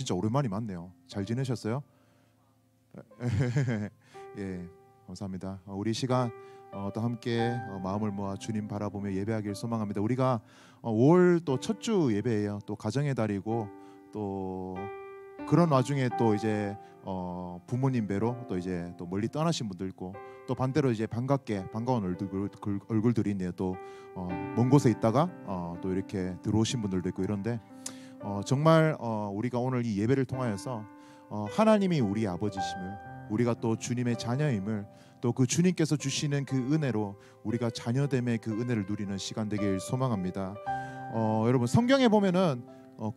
진짜 오랜만이 많네요. 잘 지내셨어요? 예, 감사합니다. 우리 시간 또 함께 마음을 모아 주님 바라보며 예배하길 소망합니다. 우리가 5월 또 첫 주 예배예요. 또 가정의 달이고 또 그런 와중에 또 이제 부모님 뵈러 또 이제 또 멀리 떠나신 분도 있고 또 반대로 이제 반갑게 반가운 얼굴들이 있네요. 또 먼 곳에 있다가 또 이렇게 들어오신 분들도 있고 이런데 정말 우리가 오늘 이 예배를 통하여서 하나님이 우리 아버지심을, 우리가 또 주님의 자녀임을, 또 그 주님께서 주시는 그 은혜로 우리가 자녀됨의 그 은혜를 누리는 시간 되길 소망합니다. 여러분 성경에 보면은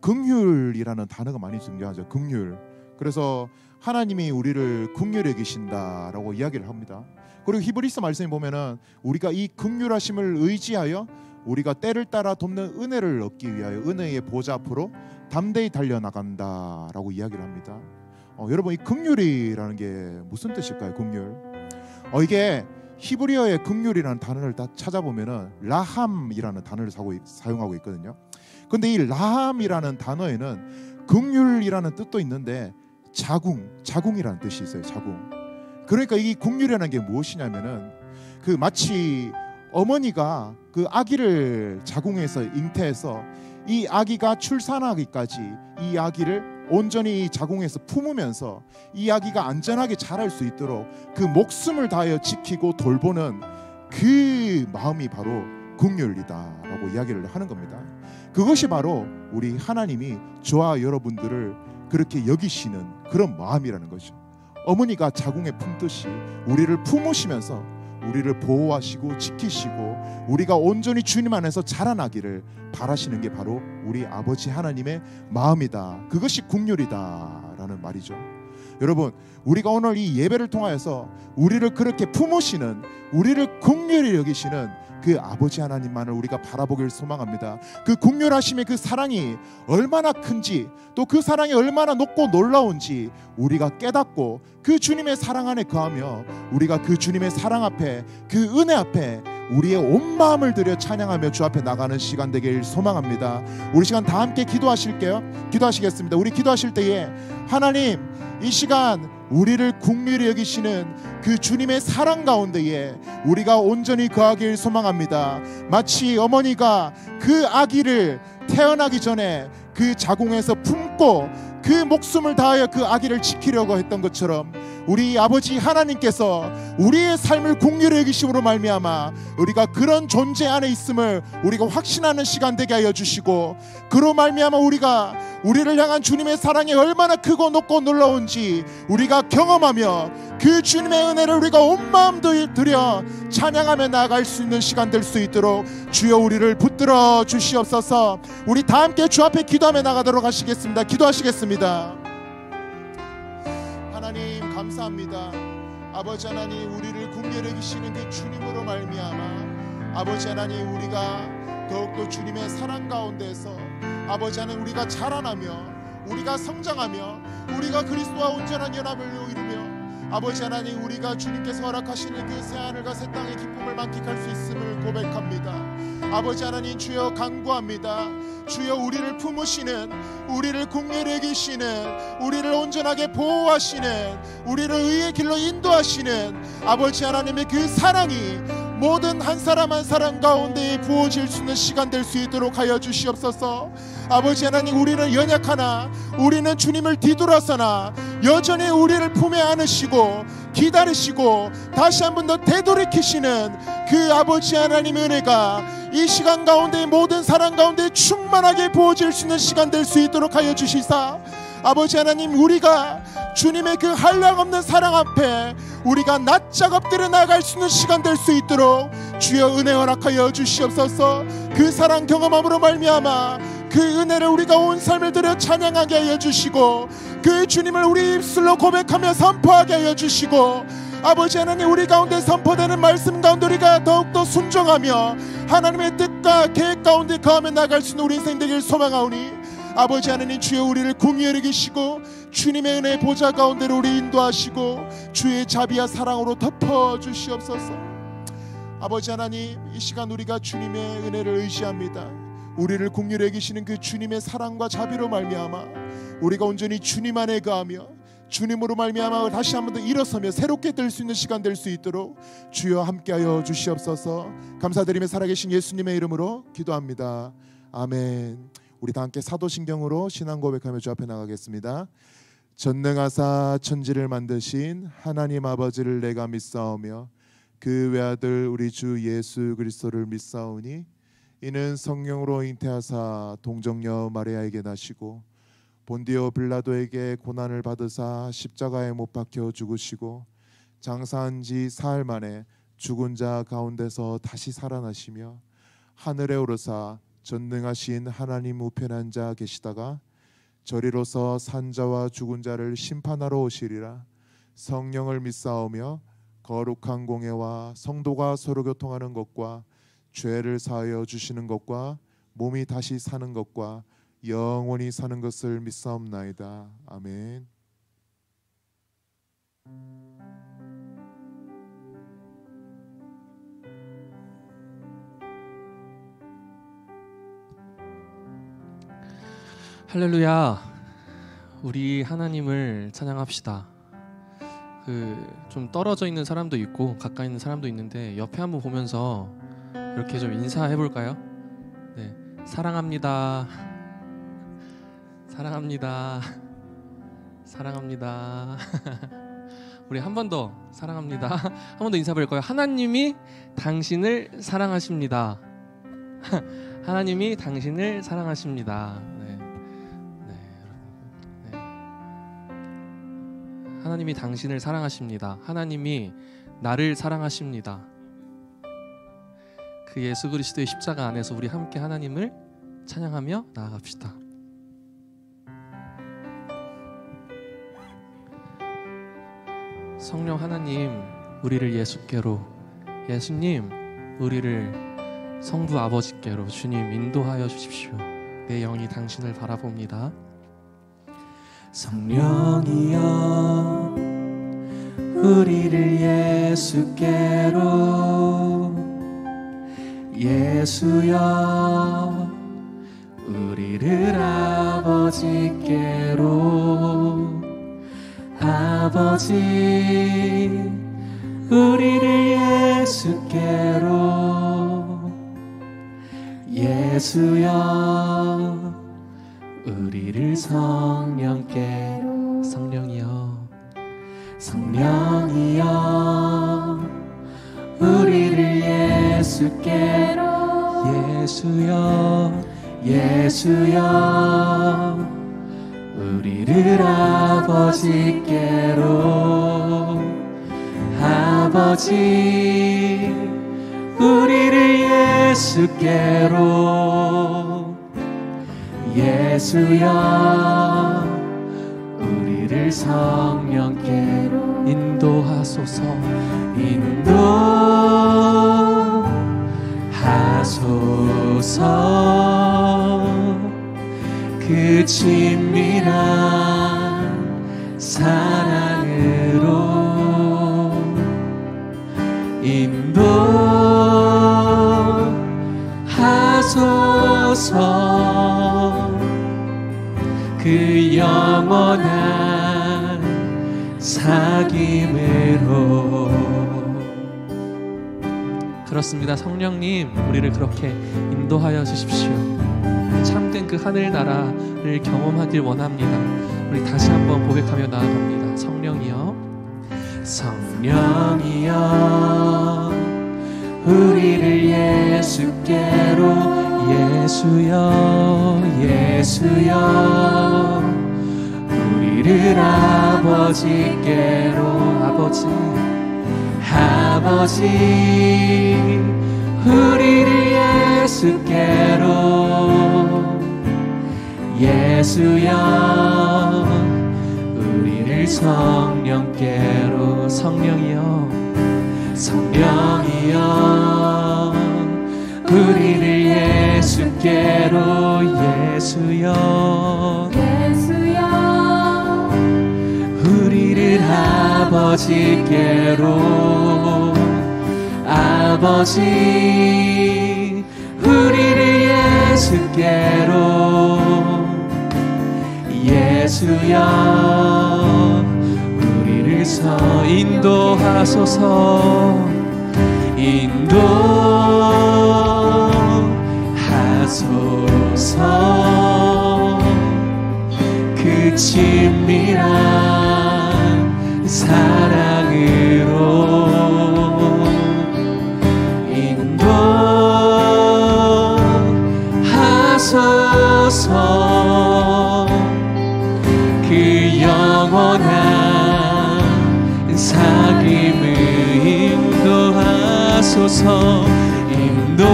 긍휼이라는 단어가 많이 등장하죠. 긍휼. 그래서 하나님이 우리를 긍휼히 여기신다라고 이야기를 합니다. 그리고 히브리서 말씀에 보면은 우리가 이 긍휼하심을 의지하여 우리가 때를 따라 돕는 은혜를 얻기 위하여 은혜의 보좌 앞으로 담대히 달려나간다라고 이야기를 합니다. 여러분 이 긍휼이라는 게 무슨 뜻일까요? 긍휼. 이게 히브리어의 긍휼이라는 단어를 다 찾아보면은 라함이라는 단어를 사용하고 있거든요. 근데 이 라함이라는 단어에는 긍휼이라는 뜻도 있는데 자궁이라는 뜻이 있어요. 자궁. 그러니까 이 긍휼이라는 게 무엇이냐면은 그 마치 어머니가 그 아기를 자궁에서 잉태해서 이 아기가 출산하기까지 이 아기를 온전히 자궁에서 품으면서 이 아기가 안전하게 자랄 수 있도록 그 목숨을 다하여 지키고 돌보는 그 마음이 바로 긍휼이다라고 이야기를 하는 겁니다. 그것이 바로 우리 하나님이 저와 여러분들을 그렇게 여기시는 그런 마음이라는 거죠. 어머니가 자궁에 품듯이 우리를 품으시면서 우리를 보호하시고 지키시고 우리가 온전히 주님 안에서 자라나기를 바라시는 게 바로 우리 아버지 하나님의 마음이다. 그것이 긍휼이다라는 말이죠. 여러분 우리가 오늘 이 예배를 통하여서 우리를 그렇게 품으시는, 우리를 긍휼히 여기시는 그 아버지 하나님만을 우리가 바라보길 소망합니다. 그 긍휼하심의 그 사랑이 얼마나 큰지, 또 그 사랑이 얼마나 높고 놀라운지 우리가 깨닫고 그 주님의 사랑 안에 거하며 우리가 그 주님의 사랑 앞에, 그 은혜 앞에 우리의 온 마음을 들여 찬양하며 주 앞에 나가는 시간 되길 소망합니다. 우리 시간 다 함께 기도하실게요. 기도하시겠습니다. 우리 기도하실 때에 하나님 이 시간 우리를 긍휼히 여기시는 그 주님의 사랑 가운데에 우리가 온전히 거하길 소망합니다. 마치 어머니가 그 아기를 태어나기 전에 그 자궁에서 품고 그 목숨을 다하여 그 아기를 지키려고 했던 것처럼 우리 아버지 하나님께서 우리의 삶을 긍휼히 여기심으로 말미암아 우리가 그런 존재 안에 있음을 우리가 확신하는 시간 되게 하여 주시고, 그로 말미암아 우리가 우리를 향한 주님의 사랑이 얼마나 크고 높고 놀라운지 우리가 경험하며 그 주님의 은혜를 우리가 온 마음 들여 찬양하며 나아갈 수 있는 시간 될 수 있도록 주여 우리를 붙들어 주시옵소서. 우리 다 함께 주 앞에 기도하며 나가도록 하시겠습니다. 기도하시겠습니다. 하나님 감사합니다. 아버지 하나님 우리를 긍휼히 여기시는 그 주님으로 말미암아 아버지 하나님 우리가 더욱더 주님의 사랑 가운데서 아버지 하나님 우리가 자라나며 우리가 성장하며 우리가 그리스도와 온전한 연합을 이루며 아버지 하나님 우리가 주님께서 허락하시는 그 새하늘과 새 땅의 기쁨을 만끽할 수 있음을 고백합니다. 아버지 하나님 주여 간구합니다. 주여 우리를 품으시는, 우리를 긍휼히 여기시는, 우리를 온전하게 보호하시는, 우리를 의의 길로 인도하시는 아버지 하나님의 그 사랑이 모든 한 사람 한 사람 가운데에 부어질 수 있는 시간 될 수 있도록 하여 주시옵소서. 아버지 하나님 우리는 연약하나 우리는 주님을 뒤돌아서나 여전히 우리를 품에 안으시고 기다리시고 다시 한 번 더 되돌이키시는 그 아버지 하나님의 은혜가 이 시간 가운데 모든 사람 가운데 충만하게 부어질 수 있는 시간 될 수 있도록 하여 주시사 아버지 하나님 우리가 주님의 그 한량없는 사랑 앞에 우리가 낯짝 엎드려 나갈 수 있는 시간 될 수 있도록 주여 은혜 허락하여 주시옵소서. 그 사랑 경험함으로 말미암아 그 은혜를 우리가 온 삶을 들여 찬양하게 하여 주시고 그 주님을 우리 입술로 고백하며 선포하게 하여 주시고 아버지 하나님 우리 가운데 선포되는 말씀 가운데 우리가 더욱더 순종하며 하나님의 뜻과 계획 가운데 거하며 나갈 수 있는 우리 인생 되길 소망하오니 아버지 하나님 주여 우리를 긍휼히 여기시고 주님의 은혜 보좌 가운데로 우리 인도하시고 주의 자비와 사랑으로 덮어주시옵소서. 아버지 하나님 이 시간 우리가 주님의 은혜를 의지합니다. 우리를 긍휼히 여기시는 그 주님의 사랑과 자비로 말미암아 우리가 온전히 주님 안에 거하며 주님으로 말미암아 다시 한 번 더 일어서며 새롭게 될 수 있는 시간 될 수 있도록 주여 함께하여 주시옵소서. 감사드리며 살아계신 예수님의 이름으로 기도합니다. 아멘. 우리 다 함께 사도신경으로 신앙 고백하며 주 앞에 나가겠습니다. 전능하사 천지를 만드신 하나님 아버지를 내가 믿사오며 그 외아들 우리 주 예수 그리스도를 믿사오니 이는 성령으로 잉태하사 동정녀 마리아에게 나시고 본디오 빌라도에게 고난을 받으사 십자가에 못 박혀 죽으시고 장사한 지 사흘 만에 죽은 자 가운데서 다시 살아나시며 하늘에 오르사 전능하신 하나님 우편에 앉아 계시다가 저리로서 산 자와 죽은 자를 심판하러 오시리라. 성령을 믿사오며 거룩한 공예와 성도가 서로 교통하는 것과 죄를 사하여 주시는 것과 몸이 다시 사는 것과 영원히 사는 것을 믿사옵나이다. 아멘. 할렐루야. 우리 하나님을 찬양합시다. 좀 떨어져 있는 사람도 있고 가까이 있는 사람도 있는데 옆에 한번 보면서 이렇게 좀 인사해 볼까요? 네, 사랑합니다. 사랑합니다. 사랑합니다. 우리 한 번 더 사랑합니다. 한 번 더 인사해 볼까요? 하나님이 당신을 사랑하십니다. 하나님이 당신을 사랑하십니다. 하나님이 당신을 사랑하십니다. 하나님이 나를 사랑하십니다. 그 예수 그리스도의 십자가 안에서 우리 함께 하나님을 찬양하며 나아갑시다. 성령 하나님, 우리를 예수께로, 예수님, 우리를 성부 아버지께로 주님 인도하여 주십시오. 내 영이 당신을 바라봅니다. 성령이여 우리를 예수께로, 예수여 우리를 아버지께로, 아버지 우리를 예수께로, 예수여 우리를 성령께로, 성령이여, 성령이여 우리를 예수께로, 예수여, 예수여 우리를 아버지께로, 아버지 우리를 예수께로, 예수여 우리를 성령께로 인도하소서, 인도하소서. 그 친밀한 사랑으로 인도하소서. 그 영원한 사귐으로. 그렇습니다. 성령님, 우리를 그렇게 인도하여 주십시오. 참된 그 하늘나라를 경험하길 원합니다. 우리 다시 한번 고백하며 나아갑니다. 성령이여, 성령이여 우리를 예수께로, 예수여, 예수여 우리를 아버지께로, 아버지, 아버지 우리를 예수께로, 예수여 우리를 성령께로, 성령이여, 성령이여 우리를 예수께로, 예수여, 예수여 우리를 아버지께로, 아버지 우리를 예수여 우리를 인도하소서 인도하소서 그 친밀한 사랑으로 인도하소서 그 영원한 사귐을 인도하소서 인도하소서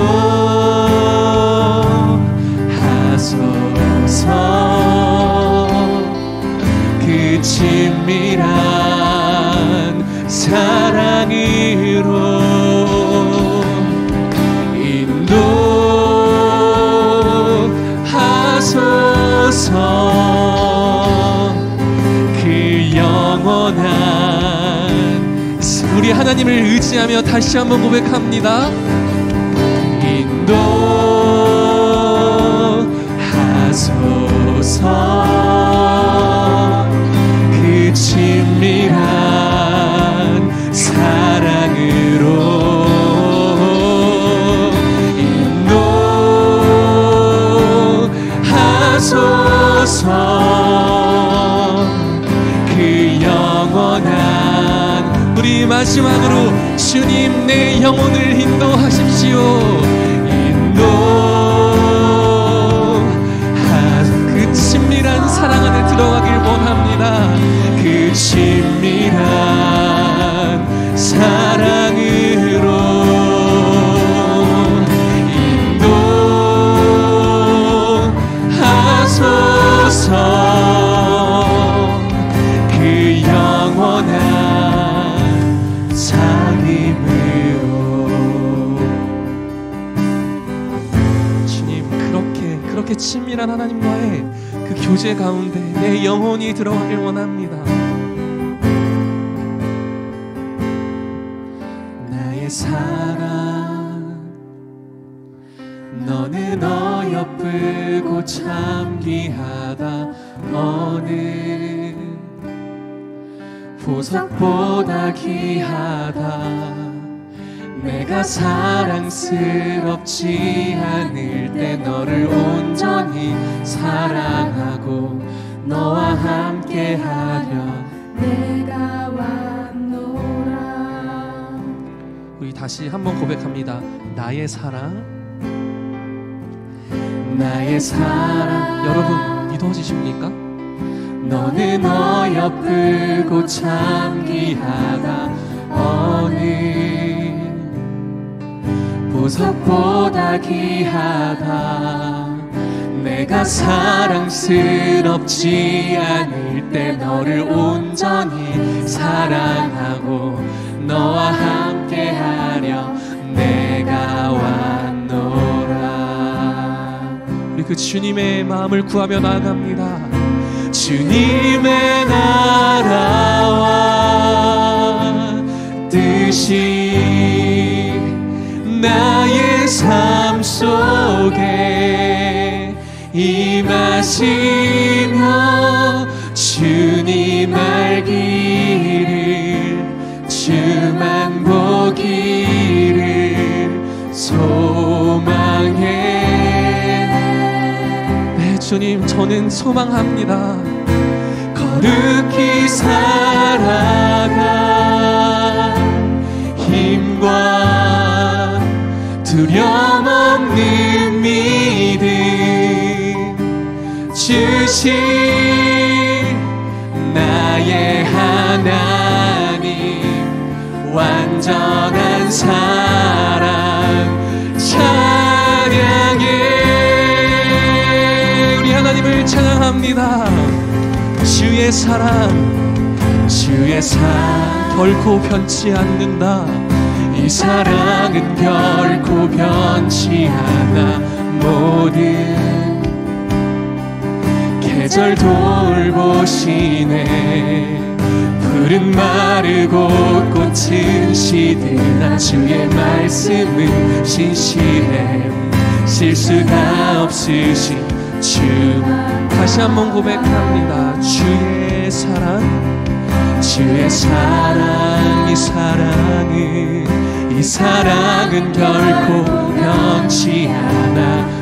그 친밀한 사랑으로 인도하소서 그 영원한 우리 하나님을 의지하며 다시 한번 고백합니다. 인도하소서 그 친밀한 사랑으로 인도하소서 그 영원한 우리 마지막으로 주님 내 영혼을 인도하십시오. 그 친밀한 사랑 안에 들어가길 원합니다. 그 친밀한 사랑으로 인도하소서 그 영원한 사귐으로 주님 그렇게 친밀한 하나님과의 그 교제 가운데 내 영혼이 들어가길 원합니다. 나의 사랑 너는 어여쁘고 참 귀하다. 어느 보석보다 귀하다. 내가 사랑스럽지 않을 때 너를 온전히 사랑하고 너와 함께하려 내가 왔노라. 우리 다시 한번 고백합니다. 나의 사랑 나의 사랑 여러분 믿어지십니까? 너는 어여쁘고 참 귀하다. 어느 보석보다 귀하다. 내가 사랑스럽지 않을 때 너를 온전히 사랑하고 너와 함께하려 내가 왔노라. 우리 그 주님의 마음을 구하며 나아갑니다. 주님의 나라와 뜻이 나의 삶 속에 임하시며 주님 알기를 주만 보기를 소망해. 네 주님 저는 소망합니다. 거룩히 살아가 힘과 두려움 없는 믿음 주신 나의 하나님 완전한 사랑 찬양해. 우리 하나님을 찬양합니다. 주의 사랑 결코 변치 않는다. 이 사랑은 결코 변치 않아. 모든 계절 돌보시네. 풀은 마르고 꽃은 시드나 주의 말씀은 신실해. 실수가 없으신 주. 다시 한번 고백합니다. 주의 사랑, 주의 사랑, 이 사랑은 결코 변치 않아.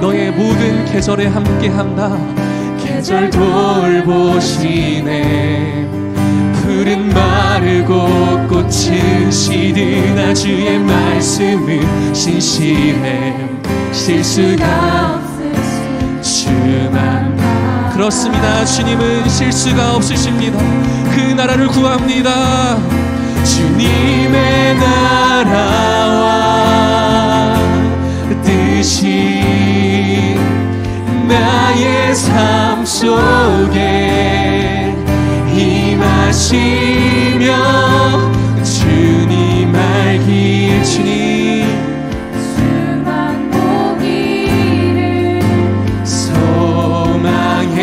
너의 모든 계절에 함께한다. 계절 돌보시네. 풀은 마르고 꽃은 시드나 주의 말씀은 신실해. 실수가 없으신 주만. 그렇습니다. 주님은 실수가 없으십니다. 그 나라를 구합니다. 주님의 나라와 뜻이 나의 삶 속에 임하시며 주님 알기에 주님 수만 보기를 소망해.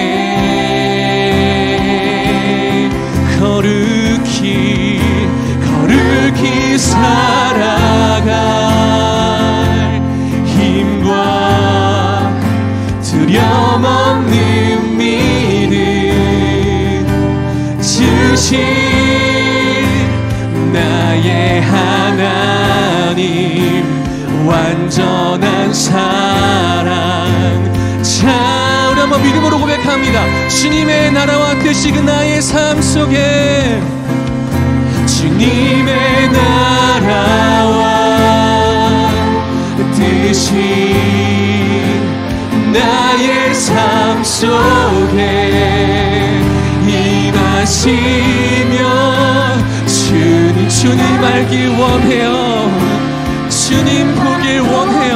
거룩히 살아갈 힘과 두려움 없는 믿음 주신 나의 하나님 완전한 사랑. 자, 우리 한번 믿음으로 고백합니다. 주님의 나라와 뜻이 그 나의 삶 속에 주님의 나라와 뜻이 나의 삶 속에 임하시며 주님 알길 원해요. 주님 보길 원해요.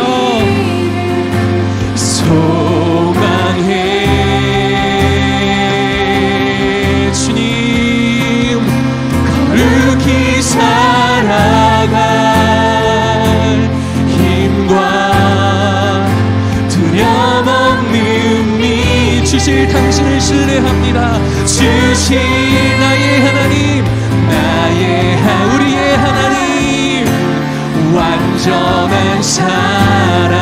소망해. 주님 거룩히 살아갈 힘과 두려움 없는 믿음 주실 당신을 신뢰합니다. 주실 나의 하나님, 우리의 하나님 완전한 사랑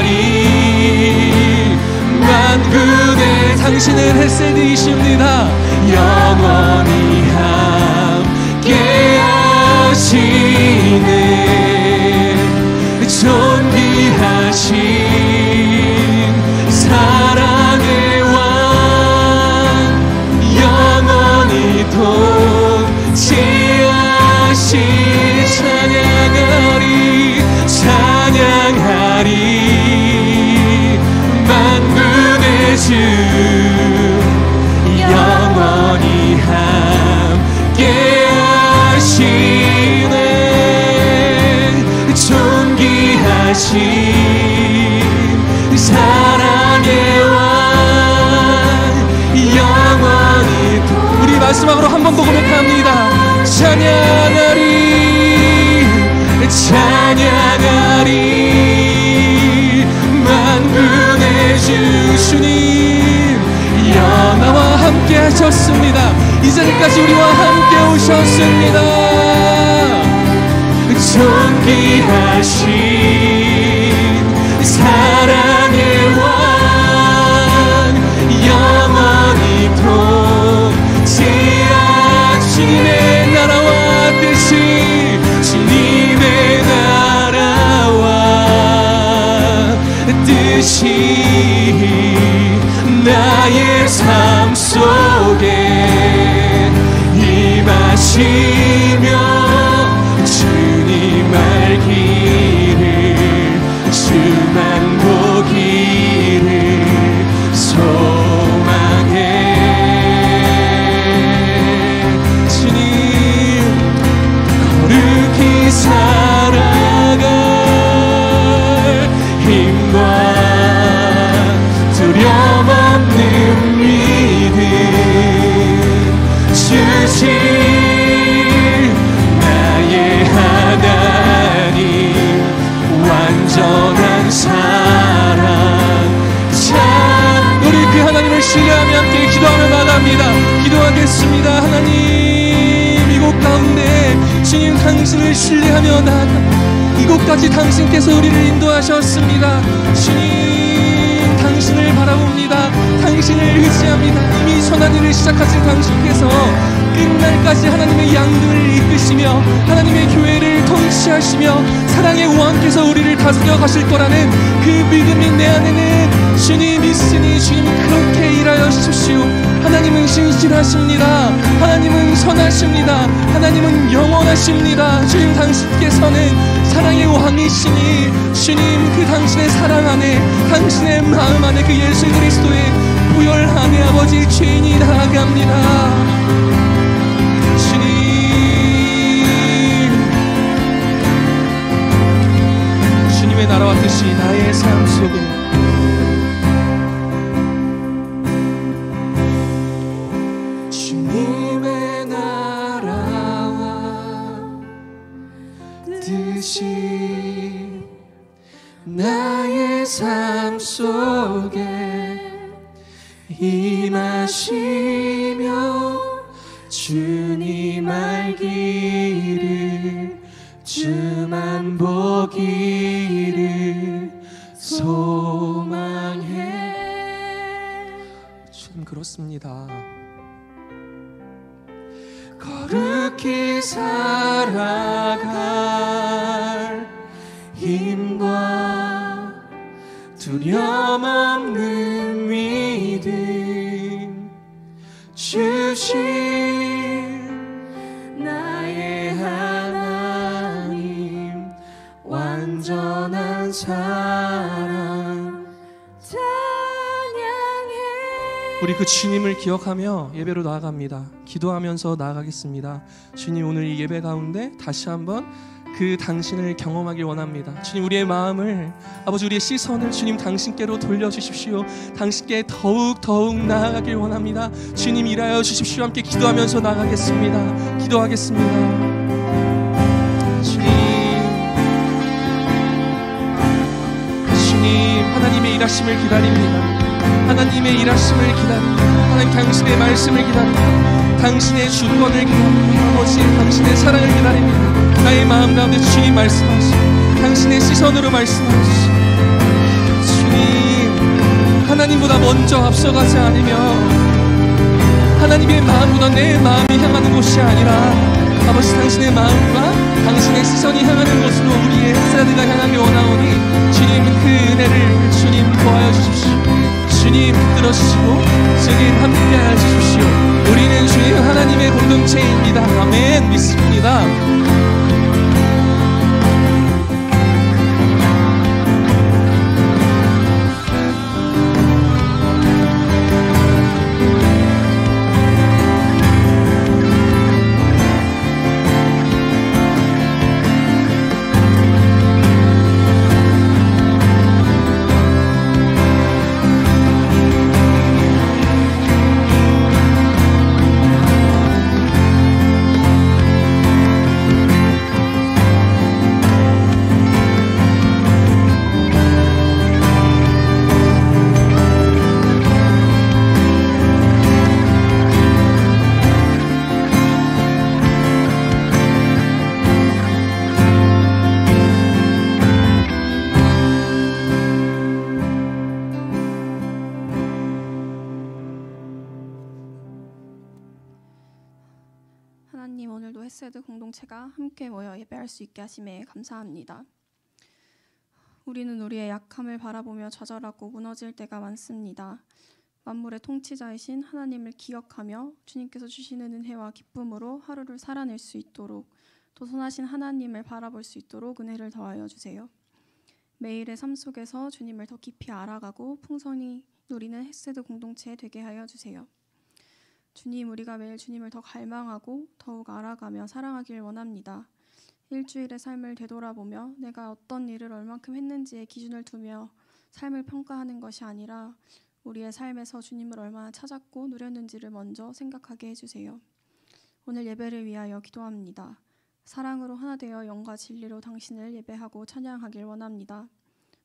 찬양하리. 만군의 당신은 햇살이십니다. 영원히 함께 하시네. 존귀하신 사랑의 왕 영원히 통치하신 찬양하리 만군의 주 영원히 함께 하시네. 존귀하신 사랑의 왕 영원히 우리 마지막으로 한 번 더 고백합니다. 찬양하리 만군의 주 주님 나와 함께 하셨습니다. 이 자리까지 우리와 함께 오셨습니다. 존귀하신 사랑의 왕 영원히 통치하신 주님의 나라와 뜻이 주님의 나라와 뜻이 나의 삶 속에 임하시며 주님 알기를 주만 보기를 소망해. 주님 거룩히 살아갈 힘과 두려움 없는 믿음 주신 당신을 신뢰하며 나아가 이곳까지 당신께서 우리를 인도하셨습니다. 주님, 당신을 바라봅니다. 당신을 의지합니다. 이미 선한 일을 시작하신 당신께서 끝날까지 하나님의 양들을 이끄시며 하나님의 교회를 통치하시며 사랑의 왕께서 우리를 다스려 가실 거라는 그 믿음이 내 안에는 주님 있으니 주님 그렇게 일하여 주십시오. 하나님은 신실하십니다. 하나님은 선하십니다. 하나님은 영원하십니다. 주님, 당신께서는 사랑의 왕이시니 주님, 그 당신의 사랑 안에, 당신의 마음 안에, 그 예수 그리스도의 보혈 안에 아버지 죄인이 나아갑니다. 주님의 나라와 뜻이 나의 삶 속에 주님의 나라와 뜻이 나의 삶 속에 임하시며 주님 알기를 주만 보기를 소망해. 주님 그렇습니다. 거룩히 살아갈 힘과 두려움 없는 믿음 주신 나의 하나님, 완전한 사랑 찬양해. 우리 그 주님을 기억하며 예배로 나아갑니다. 기도하면서 나아가겠습니다. 주님, 오늘 이 예배 가운데 다시 한번 그 당신을 경험하길 원합니다. 주님, 우리의 마음을, 아버지 우리의 시선을 주님 당신께로 돌려주십시오. 당신께 더욱 나아가길 원합니다. 주님 일하여 주십시오. 함께 기도하면서 나아가겠습니다. 기도하겠습니다. 주님, 하나님의 일하심을 기다립니다. 하나님의 일하심을 기다립니다. 하나님 당신의 말씀을 기다립니다. 당신의 주권을 기다립니다. 아버지 당신의 사랑을 기다립니다. 나의 마음 가운데 주님 말씀하시고 당신의 시선으로 말씀하시고 주님, 하나님보다 먼저 앞서가지 않으며 하나님의 마음보다 내 마음이 향하는 곳이 아니라 아버지 당신의 마음과 당신의 시선이 향하는 곳으로 우리의 햇사드가 향하길 원하오니 주님 그 은혜를 주님 도와여 주십시오. 주님 붙들어주시고 주님 함께하여 주십시오. 우리는 주님 하나님의 공동체입니다. 아멘. 믿습니다. 하나님, 오늘도 햇세드 공동체가 함께 모여 예배할 수 있게 하심에 감사합니다. 우리는 우리의 약함을 바라보며 좌절하고 무너질 때가 많습니다. 만물의 통치자이신 하나님을 기억하며 주님께서 주시는 은혜와 기쁨으로 하루를 살아낼 수 있도록, 또 선하신 하나님을 바라볼 수 있도록 은혜를 더하여 주세요. 매일의 삶 속에서 주님을 더 깊이 알아가고 풍성히 누리는 햇세드 공동체 되게 하여 주세요. 주님, 우리가 매일 주님을 더 갈망하고 더욱 알아가며 사랑하길 원합니다. 일주일의 삶을 되돌아보며 내가 어떤 일을 얼만큼 했는지에 기준을 두며 삶을 평가하는 것이 아니라 우리의 삶에서 주님을 얼마나 찾았고 누렸는지를 먼저 생각하게 해주세요. 오늘 예배를 위하여 기도합니다. 사랑으로 하나 되어 영과 진리로 당신을 예배하고 찬양하길 원합니다.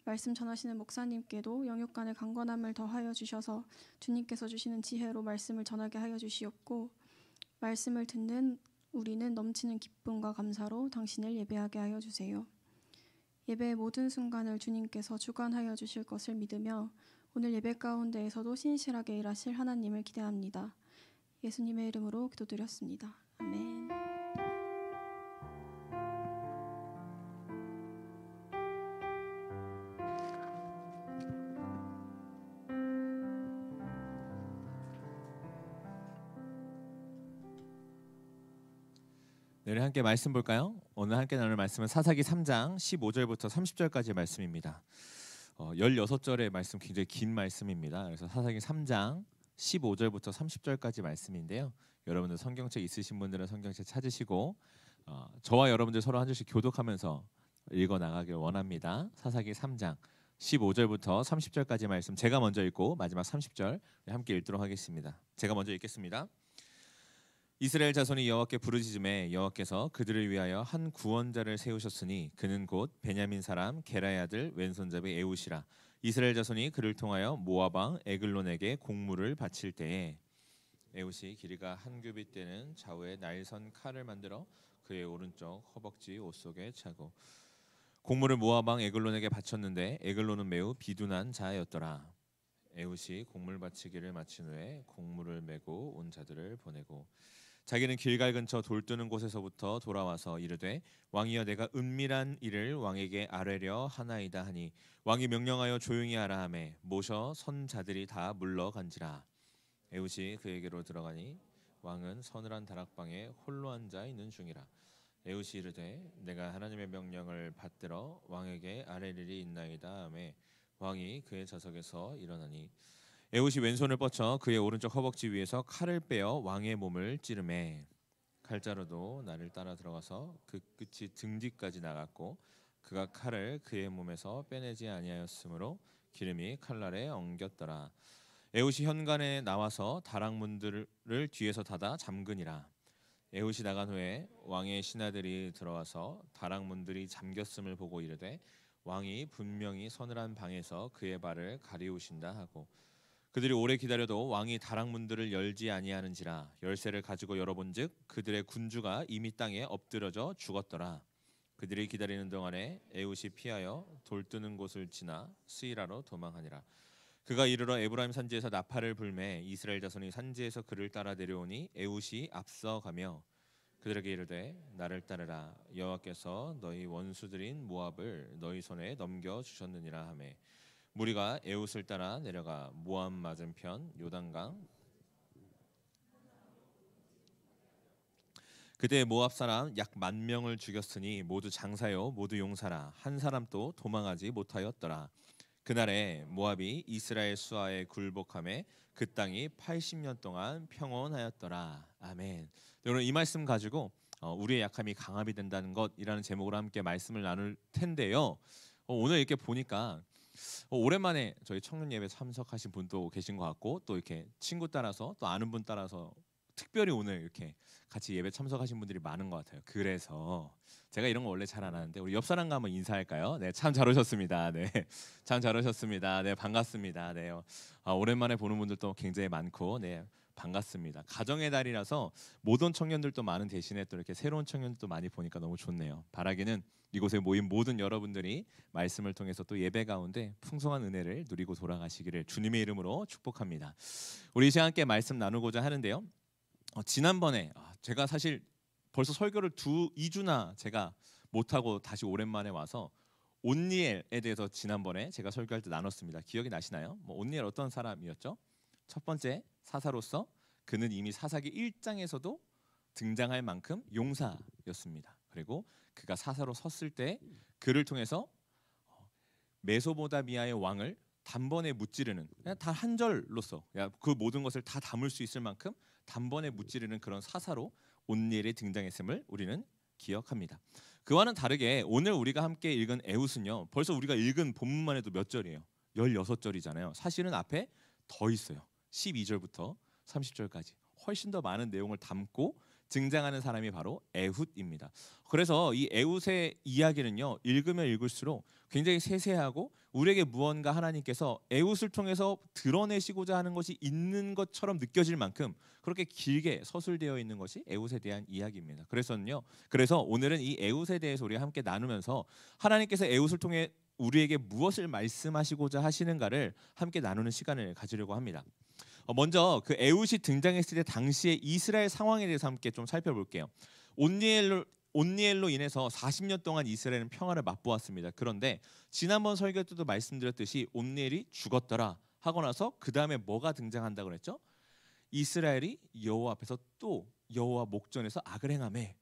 말씀 전하시는 목사님께도 영육간의 강건함을 더하여 주셔서 주님께서 주시는 지혜로 말씀을 전하게 하여 주시옵고, 말씀을 듣는 우리는 넘치는 기쁨과 감사로 당신을 예배하게 하여 주세요. 예배의 모든 순간을 주님께서 주관하여 주실 것을 믿으며 오늘 예배 가운데에서도 신실하게 일하실 하나님을 기대합니다. 예수님의 이름으로 기도드렸습니다. 아멘. 네, 우리 함께 말씀 볼까요? 오늘 함께 나눌 말씀은 사사기 3장 15절부터 30절까지의 말씀입니다. 16절의 말씀 굉장히 긴 말씀입니다. 그래서 사사기 3장 15절부터 30절까지 말씀인데요. 여러분들 성경책 있으신 분들은 성경책 찾으시고 저와 여러분들 서로 한 절씩 교독하면서 읽어 나가길 원합니다. 사사기 3장 15절부터 30절까지 말씀 제가 먼저 읽고 마지막 30절 함께 읽도록 하겠습니다. 제가 먼저 읽겠습니다. 이스라엘 자손이 여호와께 부르짖음에 여호와께서 그들을 위하여 한 구원자를 세우셨으니 그는 곧 베냐민 사람 게라의 아들 왼손잡이 에웃이라. 이스라엘 자손이 그를 통하여 모압 왕 에글론에게 공물을 바칠 때에 에웃이 길이가 한 규빗 되는 좌우에 날선 칼을 만들어 그의 오른쪽 허벅지 옷 속에 차고 공물을 모압 왕 에글론에게 바쳤는데 에글론은 매우 비둔한 자였더라. 에웃이 공물 바치기를 마친 후에 공물을 메고 온 자들을 보내고 자기는 길갈 근처 돌 뜨는 곳에서부터 돌아와서 이르되 왕이여 내가 은밀한 일을 왕에게 아뢰려 하나이다 하니 왕이 명령하여 조용히 하라 하매 모셔 선 자들이 다 물러간지라. 에웃이 그에게로 들어가니 왕은 서늘한 다락방에 홀로 앉아 있는 중이라. 에웃이 이르되 내가 하나님의 명령을 받들어 왕에게 아뢰 일이 있나이다 하매 왕이 그의 좌석에서 일어나니 에웃이 왼손을 뻗쳐 그의 오른쪽 허벅지 위에서 칼을 빼어 왕의 몸을 찌르매 칼자루도 나를 따라 들어가서 그 끝이 등 뒤까지 나갔고 그가 칼을 그의 몸에서 빼내지 아니하였으므로 기름이 칼날에 엉겼더라. 에웃이 현관에 나와서 다락문들을 뒤에서 닫아 잠그니라. 에웃이 나간 후에 왕의 신하들이 들어와서 다락문들이 잠겼음을 보고 이르되 왕이 분명히 서늘한 방에서 그의 발을 가리우신다 하고 그들이 오래 기다려도 왕이 다락문들을 열지 아니하는지라. 열쇠를 가지고 열어본즉 그들의 군주가 이미 땅에 엎드려져 죽었더라. 그들이 기다리는 동안에 에웃이 피하여 돌 뜨는 곳을 지나 스이라로 도망하니라. 그가 이르러 에브라임 산지에서 나팔을 불매 이스라엘 자손이 산지에서 그를 따라 내려오니 에웃이 앞서가며 그들에게 이르되 나를 따르라. 여호와께서 너희 원수들인 모압을 너희 손에 넘겨 주셨느니라 하매 무리가 에웃을 따라 내려가 모압 맞은편 요단강 그때 모압 사람 약 10,000명을 죽였으니 모두 장사요 모두 용사라. 한 사람도 도망하지 못하였더라. 그날에 모압이 이스라엘 수하에 굴복하매 그 땅이 80년 동안 평온하였더라. 아멘. 여러분 이 말씀 가지고 우리의 약함이 강함이 된다는 것이라는 제목으로 함께 말씀을 나눌 텐데요. 오늘 이렇게 보니까 오랜만에 저희 청년 예배 참석하신 분도 계신 것 같고 또 이렇게 친구 따라서 또 아는 분 따라서 특별히 오늘 이렇게 같이 예배 참석하신 분들이 많은 것 같아요. 그래서 제가 이런 거 원래 잘 안 하는데 우리 옆 사람과 한번 인사할까요? 네, 참 잘 오셨습니다. 네, 참 잘 오셨습니다. 네, 반갑습니다. 네, 오랜만에 보는 분들도 굉장히 많고, 네, 반갑습니다. 가정의 달이라서 모든 청년들도 많은 대신에 또 이렇게 새로운 청년들도 많이 보니까 너무 좋네요. 바라기는 이곳에 모인 모든 여러분들이 말씀을 통해서 또 예배 가운데 풍성한 은혜를 누리고 돌아가시기를 주님의 이름으로 축복합니다. 우리 이 시간 함께 말씀 나누고자 하는데요. 지난번에 제가 사실 벌써 설교를 2주나 제가 못하고 다시 오랜만에 와서 온니엘에 대해서 지난번에 제가 설교할 때 나눴습니다. 기억이 나시나요? 온니엘 어떤 사람이었죠? 첫 번째 사사로서 그는 이미 사사기 1장에서도 등장할 만큼 용사였습니다. 그리고 그가 사사로 섰을 때 그를 통해서 메소포타미아의 왕을 단번에 무찌르는, 그냥 단 한 절로서 그 모든 것을 다 담을 수 있을 만큼 단번에 무찌르는 그런 사사로 온니엘이 등장했음을 우리는 기억합니다. 그와는 다르게 오늘 우리가 함께 읽은 에웃은요, 벌써 우리가 읽은 본문만 해도 몇 절이에요? 16절이잖아요. 사실은 앞에 더 있어요. 12절부터 30절까지 훨씬 더 많은 내용을 담고 등장하는 사람이 바로 에훗입니다. 그래서 이 에훗의 이야기는요, 읽으면 읽을수록 굉장히 세세하고 우리에게 무언가 하나님께서 에훗을 통해서 드러내시고자 하는 것이 있는 것처럼 느껴질 만큼 그렇게 길게 서술되어 있는 것이 에훗에 대한 이야기입니다. 그래서 오늘은 이 에훗에 대해서 우리가 함께 나누면서 하나님께서 에훗을 통해 우리에게 무엇을 말씀하시고자 하시는가를 함께 나누는 시간을 가지려고 합니다. 먼저 그 에훗이 등장했을 때 당시의 이스라엘 상황에 대해서 함께 좀 살펴볼게요. 온니엘로 인해서 40년 동안 이스라엘은 평화를 맛보았습니다. 그런데 지난번 설교 때도 말씀드렸듯이 온니엘이 죽었더라 하고 나서 그 다음에 뭐가 등장한다고 그랬죠? 이스라엘이 여호와 앞에서 또 여호와 목전에서 악을 행하매,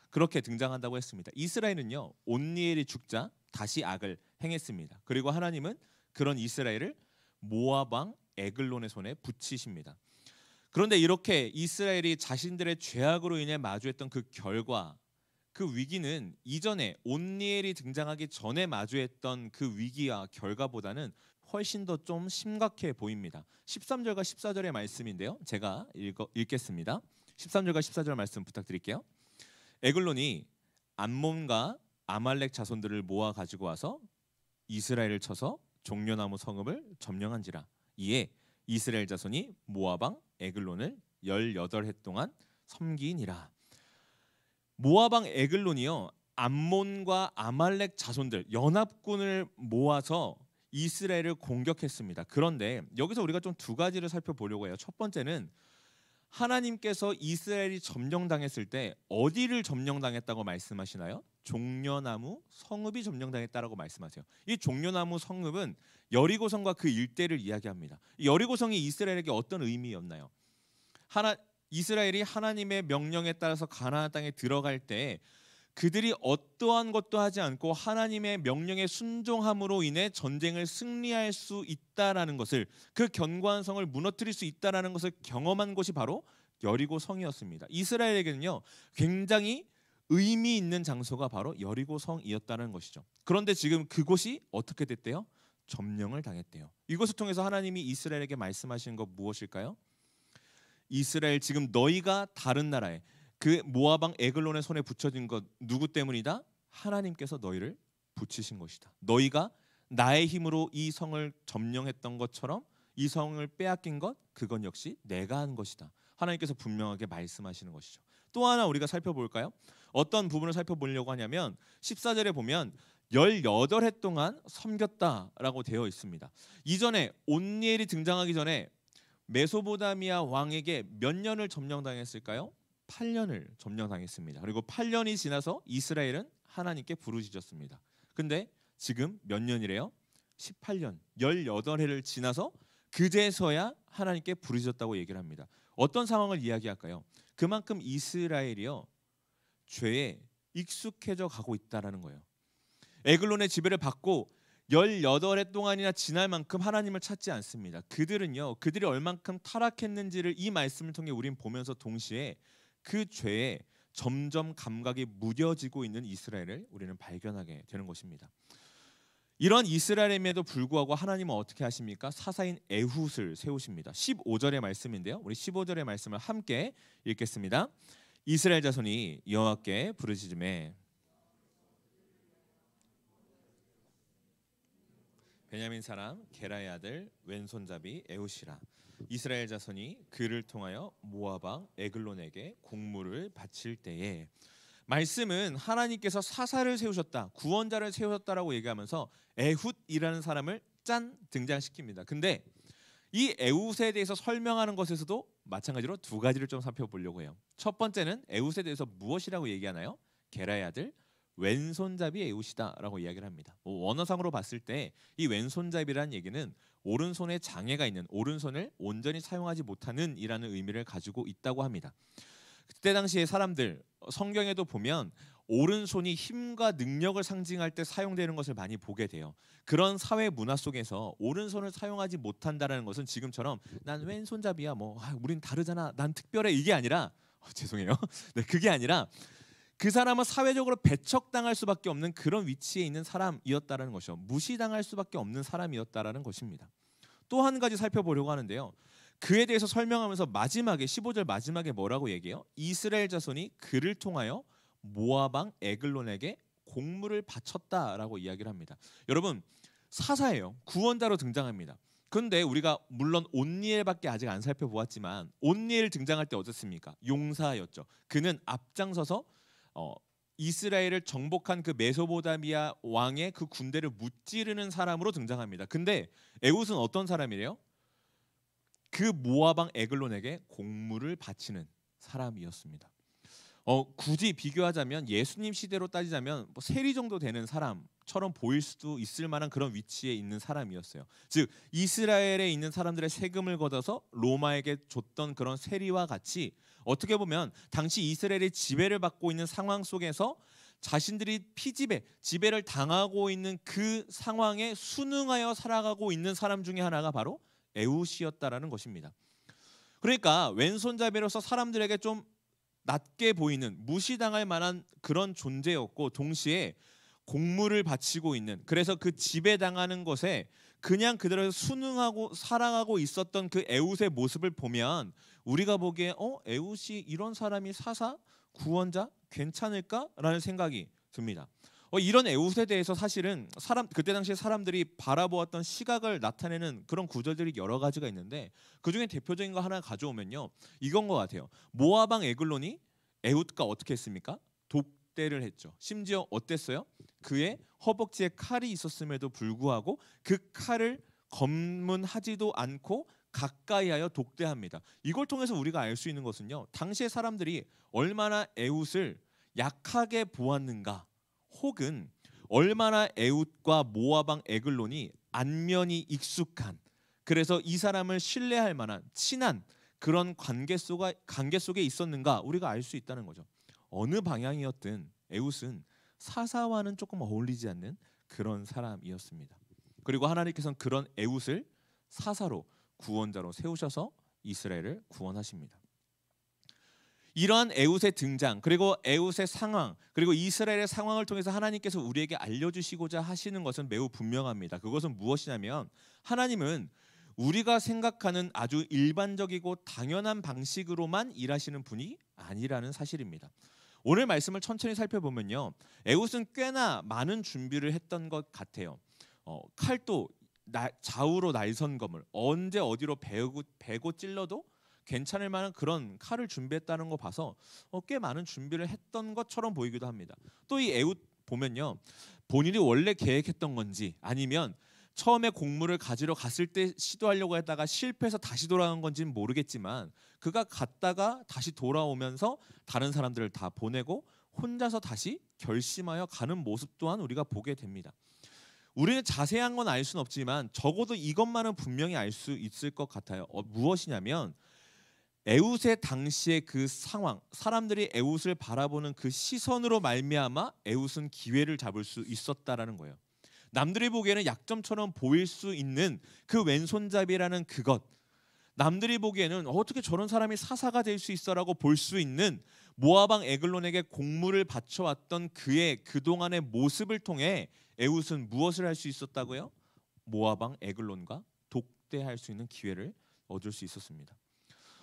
그렇게 등장한다고 했습니다. 이스라엘은요, 온니엘이 죽자 다시 악을 행했습니다. 그리고 하나님은 그런 이스라엘을 모압 왕 에글론의 손에 붙이십니다. 그런데 이렇게 이스라엘이 자신들의 죄악으로 인해 마주했던 그 결과, 그 위기는 이전에 온니엘이 등장하기 전에 마주했던 그 위기와 결과보다는 훨씬 더 좀 심각해 보입니다. 13절과 14절의 말씀인데요, 제가 읽겠습니다. 13절과 14절 말씀 부탁드릴게요. 에글론이 암몬과 아말렉 자손들을 모아 가지고 와서 이스라엘을 쳐서 종려나무 성읍을 점령한지라. 이에 이스라엘 자손이 모압 왕 에글론을 18해 동안 섬기니라. 모압 왕 에글론이요, 암몬과 아말렉 자손들 연합군을 모아서 이스라엘을 공격했습니다. 그런데 여기서 우리가 좀 두 가지를 살펴보려고 해요. 첫 번째는 하나님께서 이스라엘이 점령당했을 때 어디를 점령당했다고 말씀하시나요? 종려나무 성읍이 점령당했다라고 말씀하세요. 이 종려나무 성읍은 여리고성과 그 일대를 이야기합니다. 여리고성이 이스라엘에게 어떤 의미였나요? 이스라엘이 하나님의 명령에 따라서 가나안 땅에 들어갈 때 그들이 어떠한 것도 하지 않고 하나님의 명령에 순종함으로 인해 전쟁을 승리할 수 있다라는 것을, 그 견고한 성을 무너뜨릴 수 있다라는 것을 경험한 곳이 바로 여리고 성이었습니다. 이스라엘에게는요, 굉장히 의미 있는 장소가 바로 여리고 성이었다는 것이죠. 그런데 지금 그곳이 어떻게 됐대요? 점령을 당했대요. 이것을 통해서 하나님이 이스라엘에게 말씀하시는 것 무엇일까요? 이스라엘, 지금 너희가 다른 나라에, 그 모압 왕 에글론의 손에 붙여진 것 누구 때문이다? 하나님께서 너희를 붙이신 것이다. 너희가 나의 힘으로 이 성을 점령했던 것처럼 이 성을 빼앗긴 것, 그건 역시 내가 한 것이다. 하나님께서 분명하게 말씀하시는 것이죠. 또 하나 우리가 살펴볼까요? 어떤 부분을 살펴보려고 하냐면 14절에 보면 18해 동안 섬겼다라고 되어 있습니다. 이전에 온니엘이 등장하기 전에 메소포타미아 왕에게 몇 년을 점령당했을까요? 8년을 점령당했습니다. 그리고 8년이 지나서 이스라엘은 하나님께 부르짖었습니다. 근데 지금 몇 년이래요? 18년, 18해를 지나서 그제서야 하나님께 부르짖었다고 얘기를 합니다. 어떤 상황을 이야기할까요? 그만큼 이스라엘이요, 죄에 익숙해져 가고 있다라는 거예요. 에글론의 지배를 받고 18해 동안이나 지날 만큼 하나님을 찾지 않습니다. 그들이 얼만큼 타락했는지를 이 말씀을 통해 우린 보면서 동시에 그 죄에 점점 감각이 무뎌지고 있는 이스라엘을 우리는 발견하게 되는 것입니다. 이런 이스라엘임에도 불구하고 하나님은 어떻게 하십니까? 사사인 에훗을 세우십니다. 15절의 말씀인데요, 우리 15절의 말씀을 함께 읽겠습니다. 이스라엘 자손이 여호와께 부르짖음에 베냐민 사람 게라의 아들 왼손잡이 에훗이라. 이스라엘 자손이 그를 통하여 모압 왕 에글론에게 공물을 바칠 때에, 말씀은 하나님께서 사사를 세우셨다, 구원자를 세우셨다라고 얘기하면서 에훗이라는 사람을 짠 등장시킵니다. 근데 이 에훗에 대해서 설명하는 것에서도 마찬가지로 두 가지를 좀 살펴보려고 해요. 첫 번째는 에훗에 대해서 무엇이라고 얘기하나요? 게라의 아들 왼손잡이 에훗이다라고 이야기를 합니다. 원어상으로 봤을 때 이 왼손잡이라는 얘기는 오른손에 장애가 있는, 오른손을 온전히 사용하지 못하는 이라는 의미를 가지고 있다고 합니다. 그때 당시의 사람들, 성경에도 보면 오른손이 힘과 능력을 상징할 때 사용되는 것을 많이 보게 돼요. 그런 사회 문화 속에서 오른손을 사용하지 못한다는 것은 지금처럼 난 왼손잡이야, 우린 다르잖아, 난 특별해, 이게 아니라 죄송해요. 네, 그게 아니라 그 사람은 사회적으로 배척당할 수밖에 없는 그런 위치에 있는 사람이었다는 것이죠. 무시당할 수밖에 없는 사람이었다는 것입니다. 또 한 가지 살펴보려고 하는데요, 그에 대해서 설명하면서 마지막에 15절 마지막에 뭐라고 얘기해요? 이스라엘 자손이 그를 통하여 모압 왕 에글론에게 공물을 바쳤다라고 이야기를 합니다. 여러분, 사사예요. 구원자로 등장합니다. 그런데 우리가 물론 온니엘밖에 아직 안 살펴보았지만 온니엘 등장할 때 어떻습니까? 용사였죠. 그는 앞장서서 이스라엘을 정복한 그 메소포타미아 왕의 그 군대를 무찌르는 사람으로 등장합니다. 근데 에훗은 어떤 사람이래요? 그 모압 왕 에글론에게 공물을 바치는 사람이었습니다. 굳이 비교하자면 예수님 시대로 따지자면 뭐 세리 정도 되는 사람처럼 보일 수도 있을 만한 그런 위치에 있는 사람이었어요. 즉 이스라엘에 있는 사람들의 세금을 걷어서 로마에게 줬던 그런 세리와 같이 어떻게 보면 당시 이스라엘의 지배를 받고 있는 상황 속에서 자신들이 지배를 당하고 있는 그 상황에 순응하여 살아가고 있는 사람 중에 하나가 바로 에훗이었다라는 것입니다. 그러니까 왼손잡이로서 사람들에게 좀 낮게 보이는, 무시당할 만한 그런 존재였고 동시에 공물을 바치고 있는, 그래서 그 지배당하는 것에 그냥 그대로 순응하고 살아가고 있었던 그 에훗의 모습을 보면 우리가 보기에 에훗이 이런 사람이 사사? 구원자? 괜찮을까라는 생각이 듭니다. 이런 에훗에 대해서 사실은 그때 당시에 사람들이 바라보았던 시각을 나타내는 그런 구절들이 여러 가지가 있는데 그중에 대표적인 거 하나 가져오면요, 이건 것 같아요. 모압 왕 에글론이 에훗과 어떻게 했습니까? 독대를 했죠. 심지어 어땠어요? 그의 허벅지에 칼이 있었음에도 불구하고 그 칼을 검문하지도 않고 가까이하여 독대합니다. 이걸 통해서 우리가 알 수 있는 것은요, 당시의 사람들이 얼마나 에훗을 약하게 보았는가, 혹은 얼마나 에훗과 모압 왕 에글론이 안면이 익숙한, 그래서 이 사람을 신뢰할 만한 친한 그런 관계 속에 있었는가 우리가 알 수 있다는 거죠. 어느 방향이었든 에훗은 사사와는 조금 어울리지 않는 그런 사람이었습니다. 그리고 하나님께서는 그런 에훗을 사사로 구원자로 세우셔서 이스라엘을 구원하십니다. 이러한 에훗의 등장, 그리고 에훗의 상황, 그리고 이스라엘의 상황을 통해서 하나님께서 우리에게 알려주시고자 하시는 것은 매우 분명합니다. 그것은 무엇이냐면 하나님은 우리가 생각하는 아주 일반적이고 당연한 방식으로만 일하시는 분이 아니라는 사실입니다. 오늘 말씀을 천천히 살펴보면요, 에훗은 꽤나 많은 준비를 했던 것 같아요. 칼도 좌우로 날선 검을 언제 어디로 베고 찔러도 괜찮을 만한 그런 칼을 준비했다는 거 봐서 꽤 많은 준비를 했던 것처럼 보이기도 합니다. 또 이 에훗 보면요, 본인이 원래 계획했던 건지 아니면 처음에 공물을 가지러 갔을 때 시도하려고 했다가 실패해서 다시 돌아간 건지는 모르겠지만 그가 갔다가 다시 돌아오면서 다른 사람들을 다 보내고 혼자서 다시 결심하여 가는 모습 또한 우리가 보게 됩니다. 우리는 자세한 건 알 수는 없지만 적어도 이것만은 분명히 알 수 있을 것 같아요. 무엇이냐면 에훗의 당시의 그 상황, 사람들이 에훗을 바라보는 그 시선으로 말미암아 에훗은 기회를 잡을 수 있었다라는 거예요. 남들이 보기에는 약점처럼 보일 수 있는 그 왼손잡이라는 그것, 남들이 보기에는 어떻게 저런 사람이 사사가 될 수 있어라고 볼 수 있는 모압 왕 에글론에게 공물을 바쳐왔던 그의 그동안의 모습을 통해 에훗은 무엇을 할 수 있었다고요? 모압 왕 에글론과 독대할 수 있는 기회를 얻을 수 있었습니다.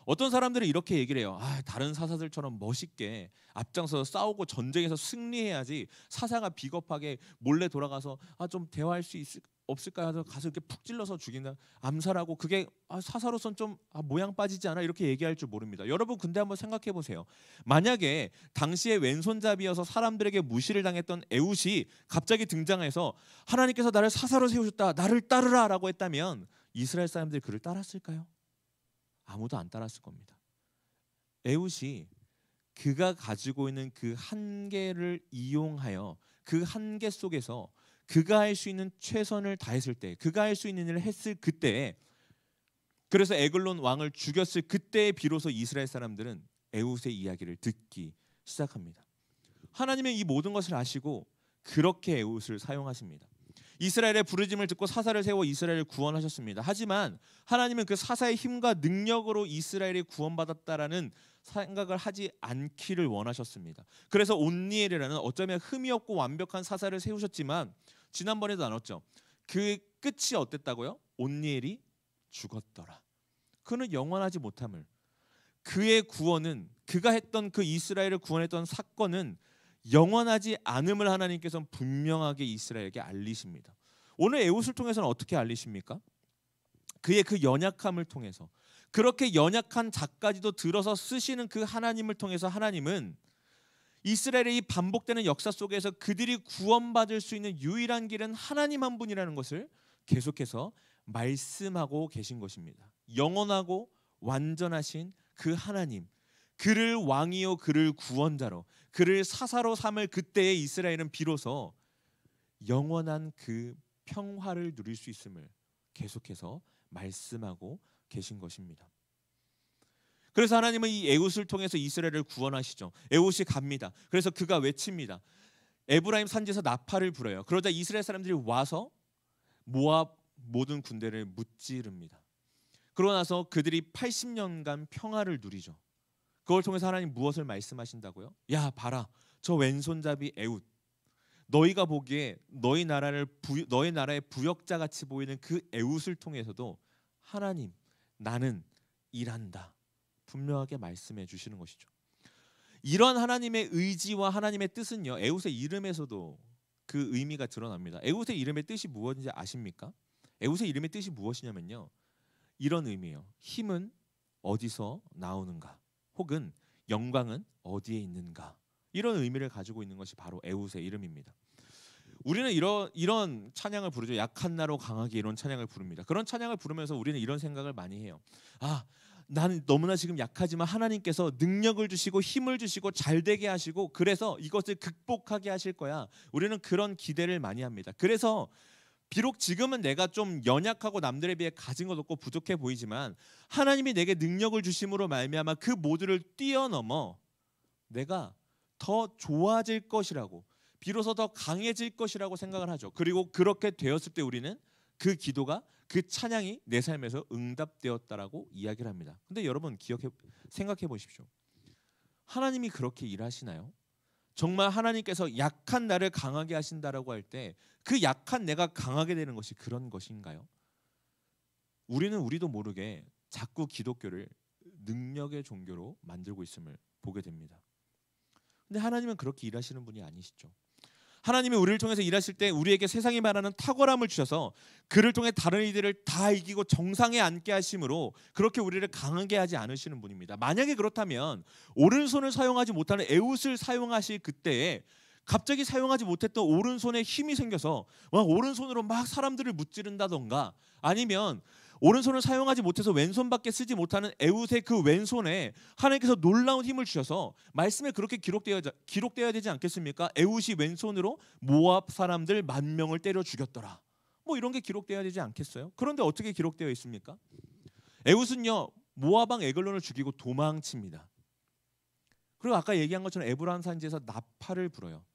어떤 사람들은 이렇게 얘기를 해요. 다른 사사들처럼 멋있게 앞장서서 싸우고 전쟁에서 승리해야지 사사가 비겁하게 몰래 돌아가서 좀 대화할 수 없을까 해서 가서 이렇게 푹 찔러서 죽인다, 암살하고, 그게 사사로선 좀 모양 빠지지 않아? 이렇게 얘기할 줄 모릅니다. 여러분 근데 한번 생각해 보세요. 만약에 당시에 왼손잡이여서 사람들에게 무시를 당했던 에훗이 갑자기 등장해서 하나님께서 나를 사사로 세우셨다, 나를 따르라 라고 했다면 이스라엘 사람들이 그를 따랐을까요? 아무도 안 따랐을 겁니다. 에훗이 그가 가지고 있는 그 한계를 이용하여 그 한계 속에서 그가 할 수 있는 최선을 다했을 때, 그가 할 수 있는 일을 했을 그때, 그래서 에글론 왕을 죽였을 그때에 비로소 이스라엘 사람들은 에훗의 이야기를 듣기 시작합니다. 하나님은 이 모든 것을 아시고 그렇게 에훗을 사용하십니다. 이스라엘의 부르짐을 듣고 사사를 세워 이스라엘을 구원하셨습니다. 하지만 하나님은 그 사사의 힘과 능력으로 이스라엘이 구원받았다라는 생각을 하지 않기를 원하셨습니다. 그래서 온니엘이라는 어쩌면 흠이 없고 완벽한 사사를 세우셨지만 지난번에도 나눴죠. 그 끝이 어땠다고요? 온니엘이 죽었더라. 그는 영원하지 못함을, 그의 구원은, 그가 했던 그 이스라엘을 구원했던 사건은 영원하지 않음을 하나님께서는 분명하게 이스라엘에게 알리십니다. 오늘 에훗을 통해서는 어떻게 알리십니까? 그의 그 연약함을 통해서, 그렇게 연약한 자까지도 들어서 쓰시는 그 하나님을 통해서 하나님은 이스라엘의 이 반복되는 역사 속에서 그들이 구원받을 수 있는 유일한 길은 하나님 한 분이라는 것을 계속해서 말씀하고 계신 것입니다. 영원하고 완전하신 그 하나님, 그를 왕이요 그를 구원자로, 그를 사사로 삼을 그때의 이스라엘은 비로소 영원한 그 평화를 누릴 수 있음을 계속해서 말씀하고 계신 것입니다. 그래서 하나님은 이 에훗을 통해서 이스라엘을 구원하시죠. 에훗이 갑니다. 그래서 그가 외칩니다. 에브라임 산지에서 나팔을 불어요. 그러자 이스라엘 사람들이 와서 모압 모든 군대를 무찌릅니다. 그러고 나서 그들이 80년간 평화를 누리죠. 그걸 통해서 하나님 무엇을 말씀하신다고요? 야 봐라, 저 왼손잡이 에훗, 너희가 보기에 너희 나라의 부역자 같이 보이는 그 에훗을 통해서도 하나님, 나는 일한다, 분명하게 말씀해 주시는 것이죠. 이런 하나님의 의지와 하나님의 뜻은요, 에훗의 이름에서도 그 의미가 드러납니다. 에훗의 이름의 뜻이 무엇인지 아십니까? 에훗의 이름의 뜻이 무엇이냐면요, 이런 의미예요. 힘은 어디서 나오는가, 혹은 영광은 어디에 있는가, 이런 의미를 가지고 있는 것이 바로 에훗의 이름입니다. 우리는 이런 찬양을 부르죠. 약한 나로 강하게, 이런 찬양을 부릅니다. 그런 찬양을 부르면서 우리는 이런 생각을 많이 해요. 아, 나는 너무나 지금 약하지만 하나님께서 능력을 주시고 힘을 주시고 잘되게 하시고 그래서 이것을 극복하게 하실 거야. 우리는 그런 기대를 많이 합니다. 그래서 비록 지금은 내가 좀 연약하고 남들에 비해 가진 것 없고 부족해 보이지만 하나님이 내게 능력을 주심으로 말미암아 그 모두를 뛰어넘어 내가 더 좋아질 것이라고, 비로소 더 강해질 것이라고 생각을 하죠. 그리고 그렇게 되었을 때 우리는 그 기도가, 그 찬양이 내 삶에서 응답되었다라고 이야기를 합니다. 근데 여러분 생각해 보십시오. 하나님이 그렇게 일하시나요? 정말 하나님께서 약한 나를 강하게 하신다라고 할 때 그 약한 내가 강하게 되는 것이 그런 것인가요? 우리도 모르게 자꾸 기독교를 능력의 종교로 만들고 있음을 보게 됩니다. 근데 하나님은 그렇게 일하시는 분이 아니시죠. 하나님이 우리를 통해서 일하실 때 우리에게 세상이 말하는 탁월함을 주셔서 그를 통해 다른 이들을 다 이기고 정상에 앉게 하심으로 그렇게 우리를 강하게 하지 않으시는 분입니다. 만약에 그렇다면 오른손을 사용하지 못하는 에훗을 사용하실 그때에 갑자기 사용하지 못했던 오른손에 힘이 생겨서 오른손으로 막 사람들을 무찌른다던가, 아니면 오른손을 사용하지 못해서 왼손밖에 쓰지 못하는 에훗의 그 왼손에 하나님께서 놀라운 힘을 주셔서 말씀에 그렇게 기록되어야 되지 않겠습니까? 에훗이 왼손으로 모압 사람들 10,000명을 때려 죽였더라, 뭐 이런 게 기록되어야 되지 않겠어요? 그런데 어떻게 기록되어 있습니까? 에훗은요, 모압 왕 에글론을 죽이고 도망칩니다. 그리고 아까 얘기한 것처럼 에브라임 산지에서 나팔을 불어요.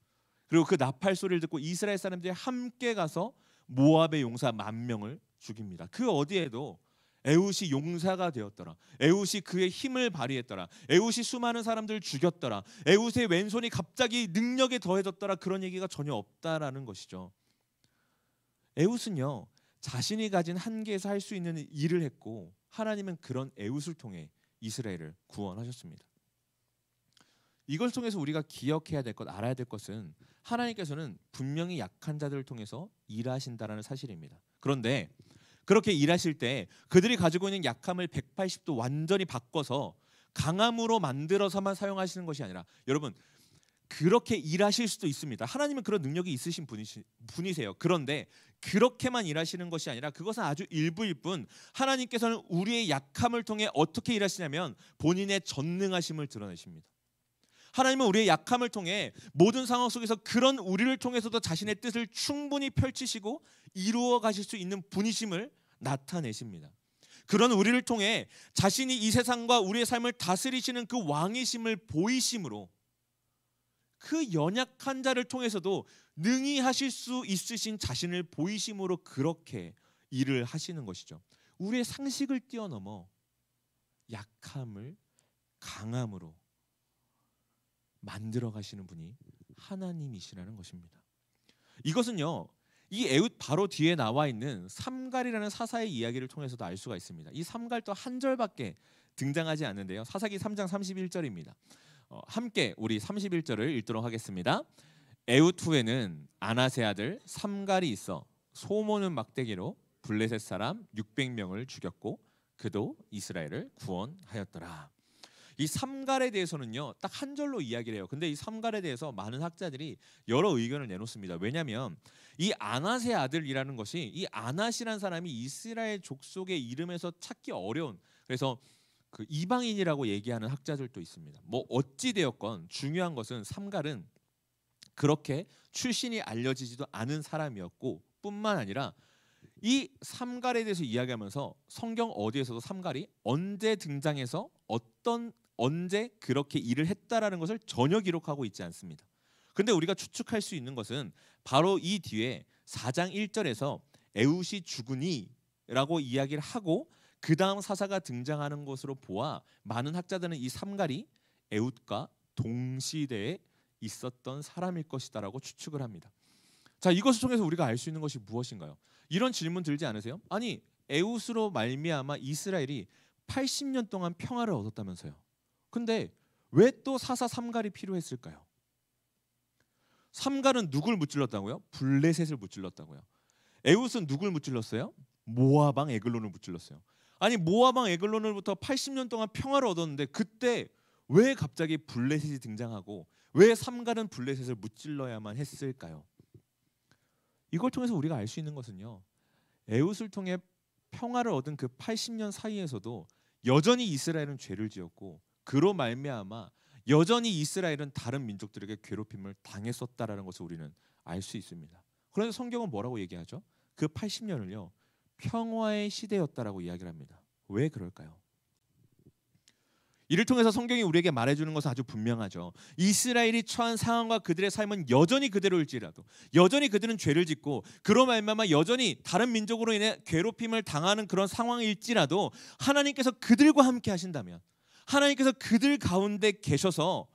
그리고 그 나팔 소리를 듣고 이스라엘 사람들이 함께 가서 모압의 용사 10,000명을 죽입니다. 그 어디에도 에훗이 용사가 되었더라, 에훗이 그의 힘을 발휘했더라, 에훗이 수많은 사람들을 죽였더라, 에훗의 왼손이 갑자기 능력에 더해졌더라, 그런 얘기가 전혀 없다라는 것이죠. 에훗은요, 자신이 가진 한계에서 할 수 있는 일을 했고 하나님은 그런 에훗을 통해 이스라엘을 구원하셨습니다. 이걸 통해서 우리가 기억해야 될 것, 알아야 될 것은 하나님께서는 분명히 약한 자들을 통해서 일하신다라는 사실입니다. 그런데 그렇게 일하실 때 그들이 가지고 있는 약함을 180도 완전히 바꿔서 강함으로 만들어서만 사용하시는 것이 아니라, 여러분 그렇게 일하실 수도 있습니다. 하나님은 그런 능력이 있으신 분이세요. 그런데 그렇게만 일하시는 것이 아니라 그것은 아주 일부일 뿐, 하나님께서는 우리의 약함을 통해 어떻게 일하시냐면 본인의 전능하심을 드러내십니다. 하나님은 우리의 약함을 통해 모든 상황 속에서 그런 우리를 통해서도 자신의 뜻을 충분히 펼치시고 이루어 가실 수 있는 분이심을 나타내십니다. 그런 우리를 통해 자신이 이 세상과 우리의 삶을 다스리시는 그 왕이심을 보이심으로 그 연약한 자를 통해서도 능히 하실 수 있으신 자신을 보이심으로 그렇게 일을 하시는 것이죠. 우리의 상식을 뛰어넘어 약함을 강함으로 만들어 가시는 분이 하나님이시라는 것입니다. 이것은요, 이 에웃 바로 뒤에 나와 있는 삼갈이라는 사사의 이야기를 통해서도 알 수가 있습니다. 이 삼갈도 한 절밖에 등장하지 않는데요. 사사기 3장 31절입니다. 함께 우리 31절을 읽도록 하겠습니다. 에웃 후에는 아나세 아들 삼갈이 있어 소모는 막대기로 블레셋 사람 600명을 죽였고 그도 이스라엘을 구원하였더라. 이 삼갈에 대해서는요 딱 한 절로 이야기를 해요. 근데 이 삼갈에 대해서 많은 학자들이 여러 의견을 내놓습니다. 왜냐하면 이 아낫의 아들이라는 것이 이 아낫이라는 사람이 이스라엘 족속의 이름에서 찾기 어려운, 그래서 그 이방인이라고 얘기하는 학자들도 있습니다. 뭐 어찌 되었건 중요한 것은 삼갈은 그렇게 출신이 알려지지도 않은 사람이었고 뿐만 아니라 이 삼갈에 대해서 이야기하면서 성경 어디에서도 삼갈이 언제 등장해서 언제 그렇게 일을 했다라는 것을 전혀 기록하고 있지 않습니다. 근데 우리가 추측할 수 있는 것은 바로 이 뒤에 4장 1절에서 에웃이 죽으니라고 이야기를 하고 그 다음 사사가 등장하는 것으로 보아 많은 학자들은 이 삼갈이 에웃과 동시대에 있었던 사람일 것이다라고 추측을 합니다. 자, 이것을 통해서 우리가 알 수 있는 것이 무엇인가요? 이런 질문 들지 않으세요? 아니, 에웃으로 말미암아 이스라엘이 80년 동안 평화를 얻었다면서요. 근데 왜 또 사사 삼갈이 필요했을까요? 삼갈은 누굴 무찔렀다고요? 블레셋을 무찔렀다고요. 에웃은 누굴 무찔렀어요? 모압 왕 에글론을 무찔렀어요. 아니, 모압 왕 에글론으로부터 80년 동안 평화를 얻었는데 그때 왜 갑자기 블레셋이 등장하고 왜 삼갈은 블레셋을 무찔러야만 했을까요? 이걸 통해서 우리가 알 수 있는 것은요, 에웃을 통해 평화를 얻은 그 80년 사이에서도 여전히 이스라엘은 죄를 지었고 그로 말미암아 여전히 이스라엘은 다른 민족들에게 괴롭힘을 당했었다라는 것을 우리는 알 수 있습니다. 그런데 성경은 뭐라고 얘기하죠? 그 80년을요 평화의 시대였다라고 이야기를 합니다. 왜 그럴까요? 이를 통해서 성경이 우리에게 말해주는 것은 아주 분명하죠. 이스라엘이 처한 상황과 그들의 삶은 여전히 그대로일지라도, 여전히 그들은 죄를 짓고 그로 말미암아 여전히 다른 민족으로 인해 괴롭힘을 당하는 그런 상황일지라도 하나님께서 그들과 함께 하신다면, 하나님께서 그들 가운데 계셔서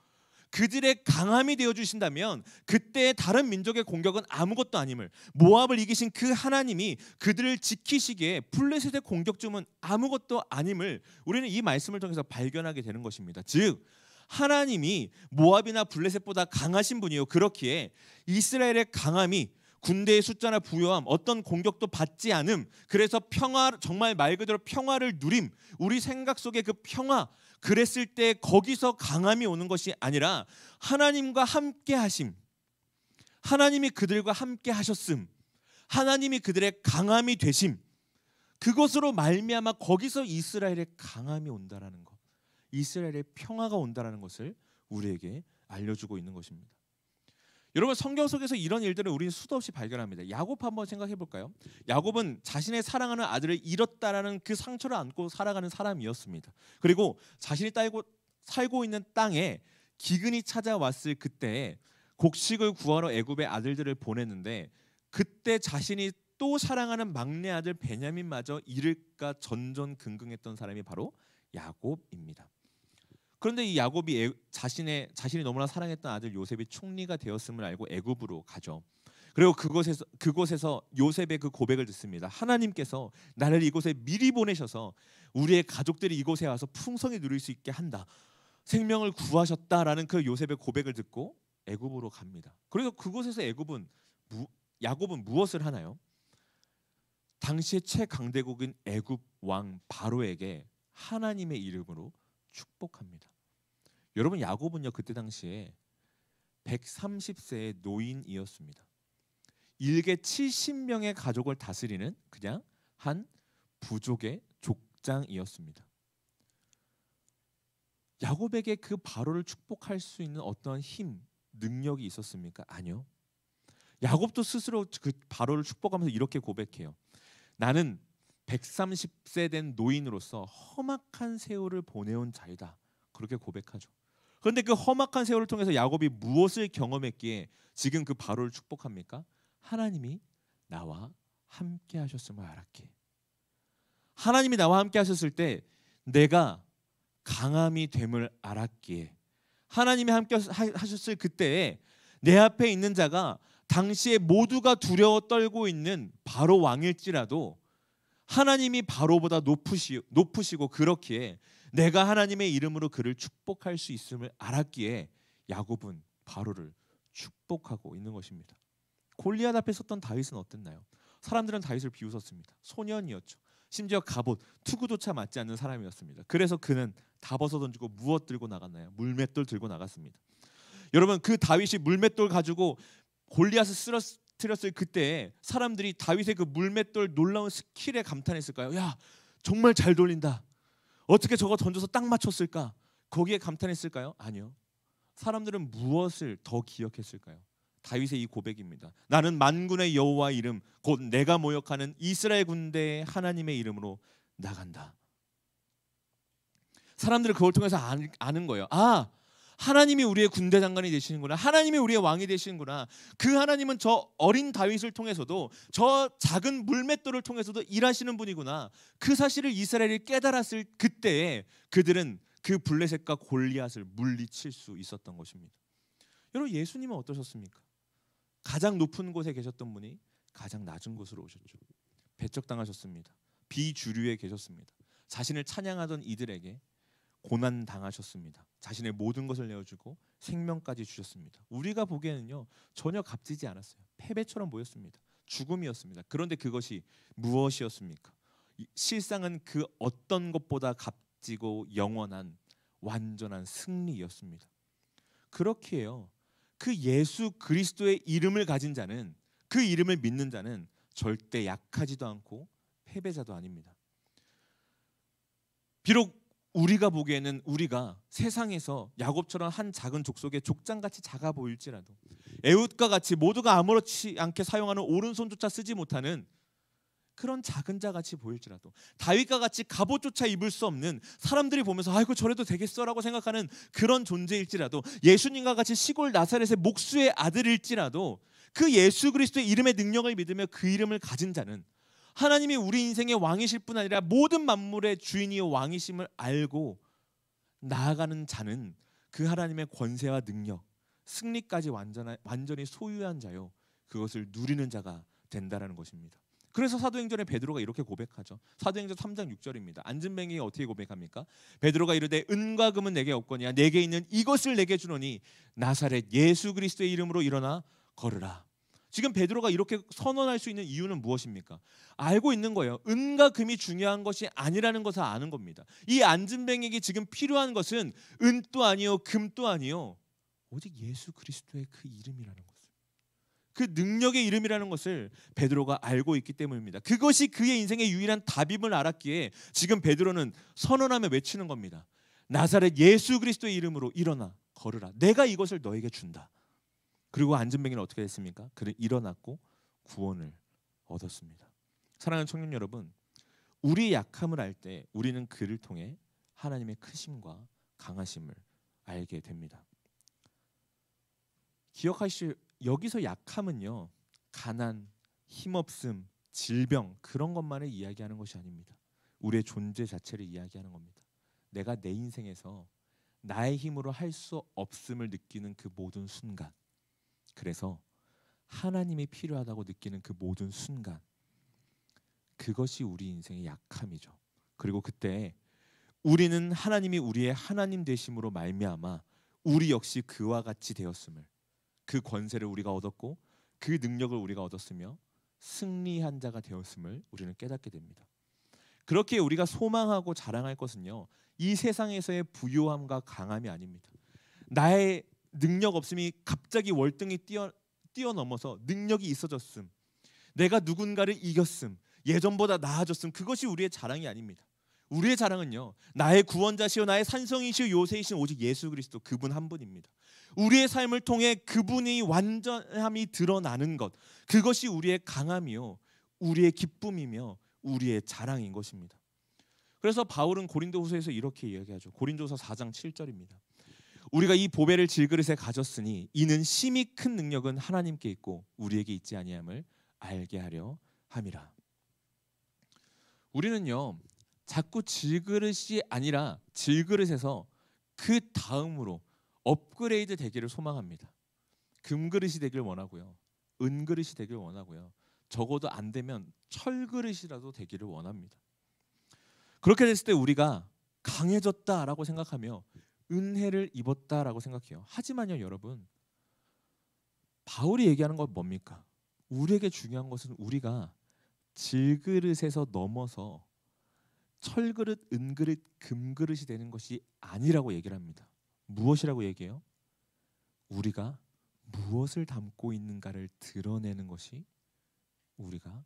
그들의 강함이 되어 주신다면 그때 다른 민족의 공격은 아무것도 아님을, 모압을 이기신 그 하나님이 그들을 지키시기에 블레셋의 공격쯤은 아무것도 아님을 우리는 이 말씀을 통해서 발견하게 되는 것입니다. 즉 하나님이 모압이나 블레셋보다 강하신 분이요, 그렇기에 이스라엘의 강함이 군대의 숫자나 부요함, 어떤 공격도 받지 않음, 그래서 평화, 정말 말 그대로 평화를 누림, 우리 생각 속에 그 평화, 그랬을 때 거기서 강함이 오는 것이 아니라 하나님과 함께 하심, 하나님이 그들과 함께 하셨음, 하나님이 그들의 강함이 되심, 그것으로 말미암아 거기서 이스라엘의 강함이 온다라는 것, 이스라엘의 평화가 온다라는 것을 우리에게 알려주고 있는 것입니다. 여러분, 성경 속에서 이런 일들을 우리는 수도 없이 발견합니다. 야곱 한번 생각해 볼까요? 야곱은 자신의 사랑하는 아들을 잃었다라는 그 상처를 안고 살아가는 사람이었습니다. 그리고 자신이 살고 있는 땅에 기근이 찾아왔을 그때 곡식을 구하러 애굽의 아들들을 보냈는데 그때 자신이 또 사랑하는 막내 아들 베냐민마저 잃을까 전전긍긍했던 사람이 바로 야곱입니다. 그런데 이 야곱이 자신이 너무나 사랑했던 아들 요셉이 총리가 되었음을 알고 애굽으로 가죠. 그리고 그곳에서 요셉의 그 고백을 듣습니다. 하나님께서 나를 이곳에 미리 보내셔서 우리의 가족들이 이곳에 와서 풍성히 누릴 수 있게 한다, 생명을 구하셨다라는 그 요셉의 고백을 듣고 애굽으로 갑니다. 그래서 그곳에서 야곱은 무엇을 하나요? 당시의 최강대국인 애굽 왕 바로에게 하나님의 이름으로 축복합니다. 여러분, 야곱은요 그때 당시에 130세의 노인이었습니다. 일개 70명의 가족을 다스리는 그냥 한 부족의 족장이었습니다. 야곱에게 그 바로를 축복할 수 있는 어떤 힘, 능력이 있었습니까? 아니요. 야곱도 스스로 그 바로를 축복하면서 이렇게 고백해요. 나는 130세 된 노인으로서 험악한 세월을 보내온 자이다. 그렇게 고백하죠. 그런데 그 험악한 세월을 통해서 야곱이 무엇을 경험했기에 지금 그 바로를 축복합니까? 하나님이 나와 함께 하셨음을 알았기에. 하나님이 나와 함께 하셨을 때 내가 강함이 됨을 알았기에, 하나님이 함께 하셨을 그때에 내 앞에 있는 자가 당시에 모두가 두려워 떨고 있는 바로 왕일지라도 하나님이 바로보다 높으시고 그렇기에 내가 하나님의 이름으로 그를 축복할 수 있음을 알았기에 야곱은 바로를 축복하고 있는 것입니다. 골리앗 앞에 섰던 다윗은 어땠나요? 사람들은 다윗을 비웃었습니다. 소년이었죠. 심지어 갑옷, 투구조차 맞지 않는 사람이었습니다. 그래서 그는 다 벗어 던지고 무엇 들고 나갔나요? 물맷돌 들고 나갔습니다. 여러분, 그 다윗이 물맷돌 가지고 골리앗을 쓰러뜨렸을 그때 사람들이 다윗의 그 물맷돌 놀라운 스킬에 감탄했을까요? 야, 정말 잘 돌린다. 어떻게 저거 던져서 딱 맞췄을까? 거기에 감탄했을까요? 아니요. 사람들은 무엇을 더 기억했을까요? 다윗의 이 고백입니다. 나는 만군의 여호와 이름 곧 내가 모욕하는 이스라엘 군대의 하나님의 이름으로 나간다. 사람들은 그걸 통해서 아는 거예요. 아, 하나님이 우리의 군대 장관이 되시는구나. 하나님이 우리의 왕이 되시는구나. 그 하나님은 저 어린 다윗을 통해서도 저 작은 물맷돌을 통해서도 일하시는 분이구나. 그 사실을 이스라엘이 깨달았을 그때에 그들은 그 블레셋과 골리앗을 물리칠 수 있었던 것입니다. 여러분, 예수님은 어떠셨습니까? 가장 높은 곳에 계셨던 분이 가장 낮은 곳으로 오셨죠. 배척당하셨습니다. 비주류에 계셨습니다. 자신을 찬양하던 이들에게 고난 당하셨습니다. 자신의 모든 것을 내어주고 생명까지 주셨습니다. 우리가 보기에는요, 전혀 값지지 않았어요. 패배처럼 보였습니다. 죽음이었습니다. 그런데 그것이 무엇이었습니까? 실상은 그 어떤 것보다 값지고 영원한 완전한 승리였습니다. 그렇기에요, 그 예수 그리스도의 이름을 가진 자는, 그 이름을 믿는 자는 절대 약하지도 않고 패배자도 아닙니다. 비록 우리가 보기에는 우리가 세상에서 야곱처럼 한 작은 족속의 족장같이 작아 보일지라도, 에훗과 같이 모두가 아무렇지 않게 사용하는 오른손조차 쓰지 못하는 그런 작은 자같이 보일지라도, 다윗과 같이 갑옷조차 입을 수 없는, 사람들이 보면서 아이고 저래도 되겠어라고 생각하는 그런 존재일지라도, 예수님과 같이 시골 나사렛의 목수의 아들일지라도, 그 예수 그리스도의 이름의 능력을 믿으며 그 이름을 가진 자는 하나님이 우리 인생의 왕이실 뿐 아니라 모든 만물의 주인이요 왕이심을 알고 나아가는 자는 그 하나님의 권세와 능력, 승리까지 완전히 소유한 자요, 그것을 누리는 자가 된다라는 것입니다. 그래서 사도행전에 베드로가 이렇게 고백하죠. 사도행전 3장 6절입니다. 안진뱅이가 어떻게 고백합니까? 베드로가 이르되 은과 금은 내게 없거니와 내게 있는 이것을 내게 주노니 나사렛 예수 그리스도의 이름으로 일어나 걸으라. 지금 베드로가 이렇게 선언할 수 있는 이유는 무엇입니까? 알고 있는 거예요. 은과 금이 중요한 것이 아니라는 것을 아는 겁니다. 이 안진뱅이에게 지금 필요한 것은 은도 아니요 금도 아니요 오직 예수 그리스도의 그 이름이라는 것을, 그 능력의 이름이라는 것을 베드로가 알고 있기 때문입니다. 그것이 그의 인생의 유일한 답임을 알았기에 지금 베드로는 선언하며 외치는 겁니다. 나사렛 예수 그리스도의 이름으로 일어나 걸으라. 내가 이것을 너에게 준다. 그리고 안진뱅이는 어떻게 됐습니까? 그는 일어났고 구원을 얻었습니다. 사랑하는 청년 여러분, 우리의 약함을 알 때 우리는 그를 통해 하나님의 크심과 강하심을 알게 됩니다. 기억하시죠? 여기서 약함은요, 가난, 힘없음, 질병 그런 것만을 이야기하는 것이 아닙니다. 우리의 존재 자체를 이야기하는 겁니다. 내가 내 인생에서 나의 힘으로 할 수 없음을 느끼는 그 모든 순간, 그래서 하나님이 필요하다고 느끼는 그 모든 순간, 그것이 우리 인생의 약함이죠. 그리고 그때 우리는 하나님이 우리의 하나님 되심으로 말미암아 우리 역시 그와 같이 되었음을, 그 권세를 우리가 얻었고 그 능력을 우리가 얻었으며 승리한 자가 되었음을 우리는 깨닫게 됩니다. 그렇게 우리가 소망하고 자랑할 것은요, 이 세상에서의 부요함과 강함이 아닙니다. 나의 능력 없음이 갑자기 월등히 뛰어넘어서 능력이 있어졌음, 내가 누군가를 이겼음, 예전보다 나아졌음, 그것이 우리의 자랑이 아닙니다. 우리의 자랑은요, 나의 구원자시오 나의 산성이시오 요새이신 오직 예수 그리스도, 그분 한 분입니다. 우리의 삶을 통해 그분의 완전함이 드러나는 것, 그것이 우리의 강함이요 우리의 기쁨이며 우리의 자랑인 것입니다. 그래서 바울은 고린도후서에서 이렇게 이야기하죠. 고린도후서 4장 7절입니다. 우리가 이 보배를 질그릇에 가졌으니 이는 심히 큰 능력은 하나님께 있고 우리에게 있지 아니함을 알게 하려 함이라. 우리는요, 자꾸 질그릇이 아니라 질그릇에서 그 다음으로 업그레이드 되기를 소망합니다. 금그릇이 되길 원하고요, 은그릇이 되길 원하고요. 적어도 안 되면 철그릇이라도 되기를 원합니다. 그렇게 됐을 때 우리가 강해졌다라고 생각하며 은혜를 입었다라고 생각해요. 하지만요, 여러분, 바울이 얘기하는 건 뭡니까? 우리에게 중요한 것은 우리가 질그릇에서 넘어서 철그릇, 은그릇, 금그릇이 되는 것이 아니라고 얘기를 합니다. 무엇이라고 얘기해요? 우리가 무엇을 담고 있는가를 드러내는 것이 우리가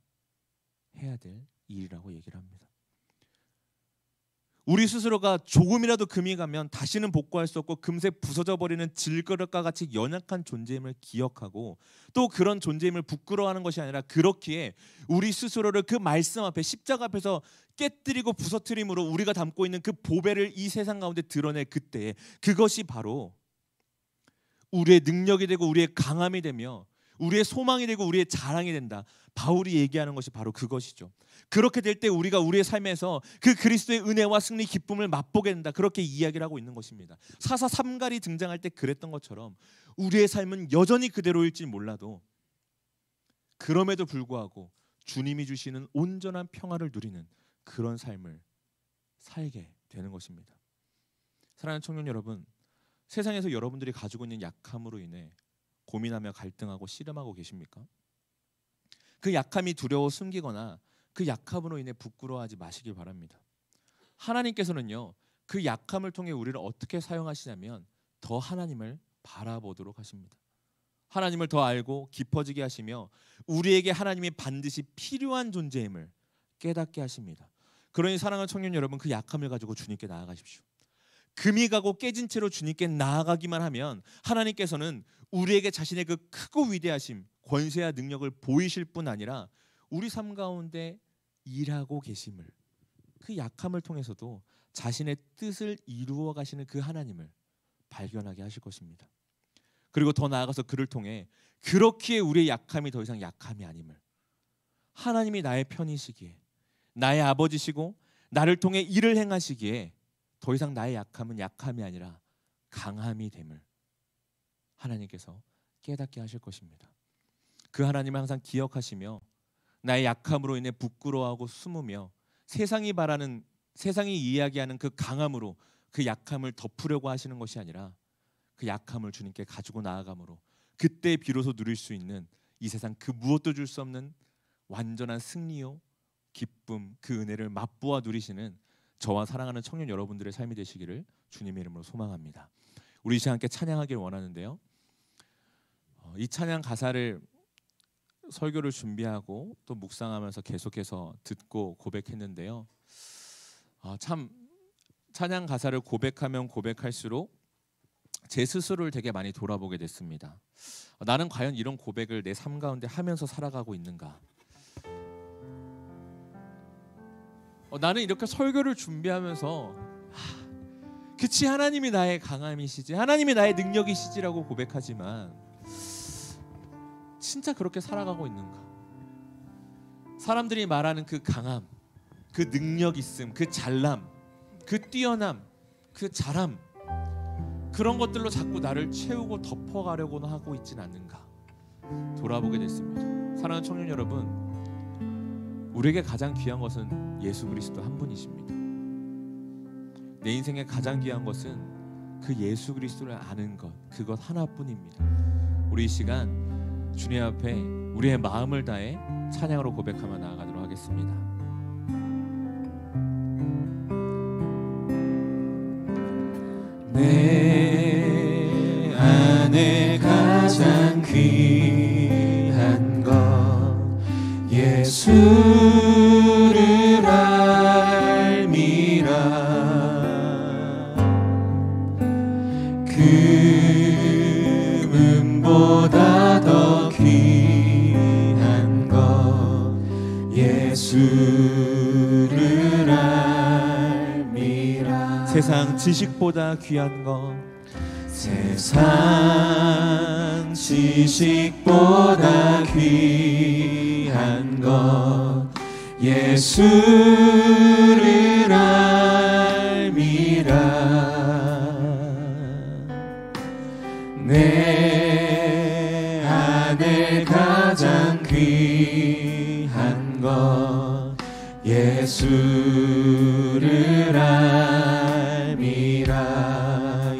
해야 될 일이라고 얘기를 합니다. 우리 스스로가 조금이라도 금이 가면 다시는 복구할 수 없고 금세 부서져 버리는 질그릇과 같이 연약한 존재임을 기억하고, 또 그런 존재임을 부끄러워하는 것이 아니라 그렇기에 우리 스스로를 그 말씀 앞에, 십자가 앞에서 깨뜨리고 부서뜨림으로 우리가 담고 있는 그 보배를 이 세상 가운데 드러낼 그때에, 그것이 바로 우리의 능력이 되고 우리의 강함이 되며 우리의 소망이 되고 우리의 자랑이 된다. 바울이 얘기하는 것이 바로 그것이죠. 그렇게 될 때 우리가 우리의 삶에서 그 그리스도의 은혜와 승리, 기쁨을 맛보게 된다. 그렇게 이야기를 하고 있는 것입니다. 사사 삼갈이 등장할 때 그랬던 것처럼 우리의 삶은 여전히 그대로일지 몰라도 그럼에도 불구하고 주님이 주시는 온전한 평화를 누리는 그런 삶을 살게 되는 것입니다. 사랑하는 청년 여러분, 세상에서 여러분들이 가지고 있는 약함으로 인해 고민하며 갈등하고 씨름하고 계십니까? 그 약함이 두려워 숨기거나 그 약함으로 인해 부끄러워하지 마시길 바랍니다. 하나님께서는요, 그 약함을 통해 우리를 어떻게 사용하시냐면 더 하나님을 바라보도록 하십니다. 하나님을 더 알고 깊어지게 하시며 우리에게 하나님이 반드시 필요한 존재임을 깨닫게 하십니다. 그러니 사랑하는 청년 여러분, 그 약함을 가지고 주님께 나아가십시오. 금이 가고 깨진 채로 주님께 나아가기만 하면 하나님께서는 우리에게 자신의 그 크고 위대하심, 권세와 능력을 보이실 뿐 아니라 우리 삶 가운데 일하고 계심을, 그 약함을 통해서도 자신의 뜻을 이루어 가시는 그 하나님을 발견하게 하실 것입니다. 그리고 더 나아가서 그를 통해 그렇기에 우리의 약함이 더 이상 약함이 아님을, 하나님이 나의 편이시기에, 나의 아버지시고 나를 통해 일을 행하시기에 더 이상 나의 약함은 약함이 아니라 강함이 됨을 하나님께서 깨닫게 하실 것입니다. 그 하나님을 항상 기억하시며 나의 약함으로 인해 부끄러워하고 숨으며 세상이 이야기하는 그 강함으로 그 약함을 덮으려고 하시는 것이 아니라 그 약함을 주님께 가지고 나아감으로 그때 비로소 누릴 수 있는 이 세상 그 무엇도 줄 수 없는 완전한 승리요 기쁨, 그 은혜를 맛보아 누리시는 저와 사랑하는 청년 여러분들의 삶이 되시기를 주님의 이름으로 소망합니다. 우리 이 시간 함께 찬양하길 원하는데요, 이 찬양 가사를 설교를 준비하고 또 묵상하면서 계속해서 듣고 고백했는데요, 참 찬양 가사를 고백하면 고백할수록 제 스스로를 되게 많이 돌아보게 됐습니다. 나는 과연 이런 고백을 내 삶 가운데 하면서 살아가고 있는가? 나는 이렇게 설교를 준비하면서 그치, 하나님이 나의 강함이시지, 하나님이 나의 능력이시지라고 고백하지만 진짜 그렇게 살아가고 있는가? 사람들이 말하는 그 강함, 그 능력 있음, 그 잘남, 그 뛰어남, 그 잘함, 그런 것들로 자꾸 나를 채우고 덮어가려고는 하고 있진 않는가 돌아보게 됐습니다. 사랑하는 청년 여러분, 우리에게 가장 귀한 것은 예수 그리스도 한 분이십니다. 내 인생에 가장 귀한 것은 그 예수 그리스도를 아는 것, 그것 하나뿐입니다. 우리 이 시간 주님 앞에 우리의 마음을 다해 찬양으로 고백하며 나아가도록 하겠습니다. 내 안에 가장 귀한 것 예수를 알미라. 금은보다 더 귀한 것 예수를 알미라. 세상 지식보다 귀한 것, 세상 지식보다 귀한 것 예수를 알미라. 내 안에 가장 귀한 것 예수를 알미라.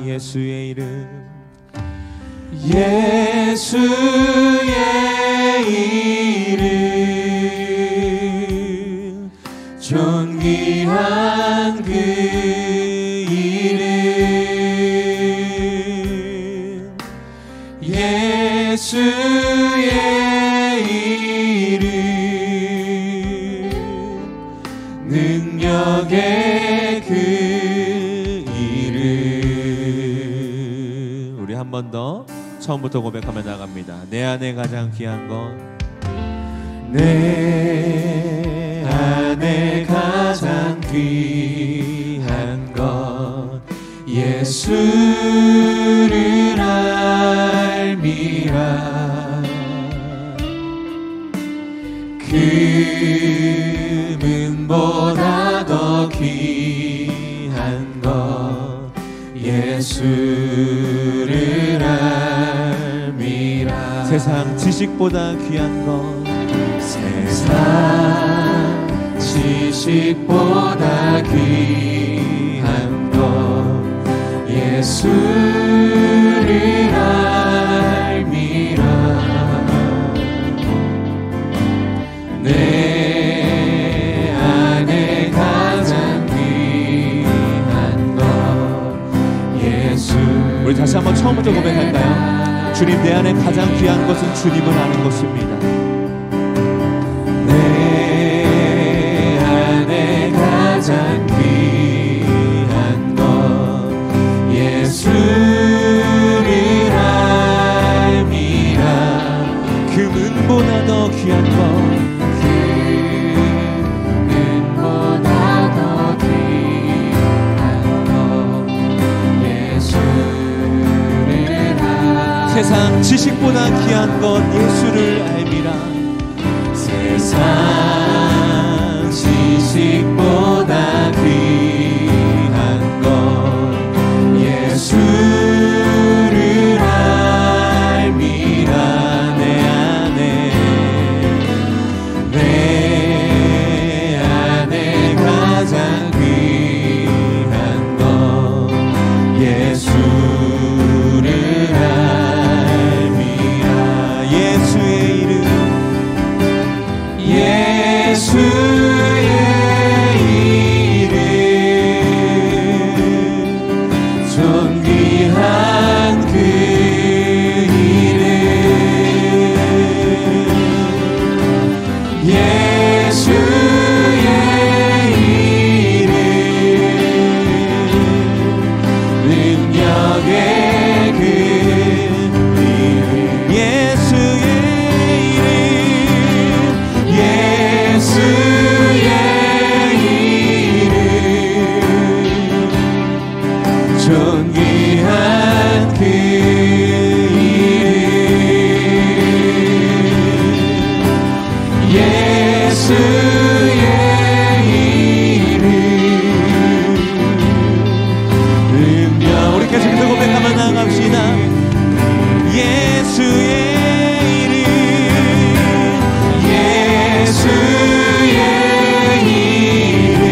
예수의 이름, 예수의 이름, 존귀한 그 이름, 예수의 이름, 능력의 그 이름. 우리 한 번 더 처음부터 고백하며 나갑니다. 내 안에 가장 귀한 건, 내 안에 가장 귀한 것 예수를 알미라. 금은보다 더 귀한 것 예수를 알미라. 세상 지식보다 귀한 것, 세상 지식보다 귀한 것 예수를 알미라. 내 안에 가장 귀한 것 예수. 우리 다시 한번 처음부터 고백할까요? 주님, 내 안에 가장 귀한 것은 주님을 아는 것입니다. 내 안에 가장 귀한 것 예수를 알미라. 금은보다 더 귀한 것, 금은보다 더 귀한 것 예수를 알미라. 세상 지식보다 귀한 것 예수를 알미라. 세상 지식보다 귀한 것 예수를 알미라. 내 안에 가장 귀한 것 예수를 알미라. 예수의 이름, 예수의 이름, 존귀한 그 이름, 예수의 이름, 능력의 그 이름, 예수의 이름, 예수의 이름, 존귀한 그 이름, 예수의 이름, 능력. 우리 계속해서 고백하며 나갑시다. 예수의 이름, 예수의 이름,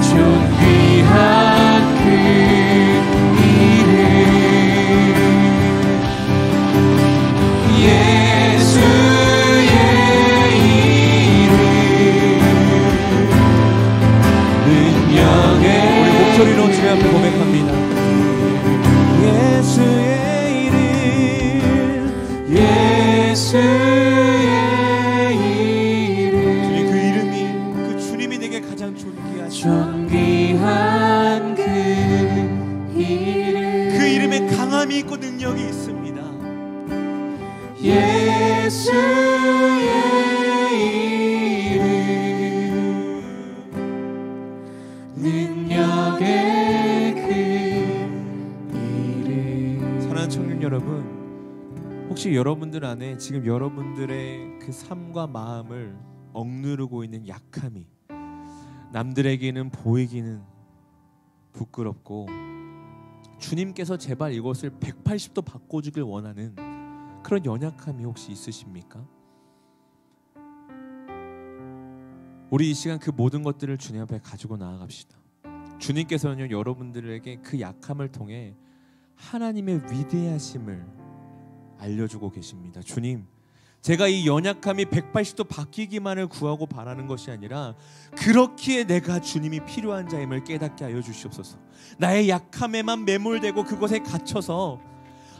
존귀한 그 이름, 예수의 이름, 능력의. 우리 목소리로 주님 앞에 고백합니다. 예수의 이름, 예수의 이름. 주님, 그 이름이, 그 주님이 내게 가장 존귀하시다. 존귀한 그 이름, 그 이름에 강함이 있고 능력이 있습니다. 예수의 이름, 능력의 그 이름. 사랑하는 청년 여러분, 혹시 여러분들 안에 지금 여러분들의 그 삶과 마음을 억누르고 있는 약함이 남들에게는 보이기는 부끄럽고 주님께서 제발 이것을 180도 바꿔주길 원하는 그런 연약함이 혹시 있으십니까? 우리 이 시간 그 모든 것들을 주님 앞에 가지고 나아갑시다. 주님께서는요, 여러분들에게 그 약함을 통해 하나님의 위대하심을 알려주고 계십니다. 주님, 제가 이 연약함이 180도 바뀌기만을 구하고 바라는 것이 아니라 그렇기에 내가 주님이 필요한 자임을 깨닫게 하여 주시옵소서. 나의 약함에만 매몰되고 그곳에 갇혀서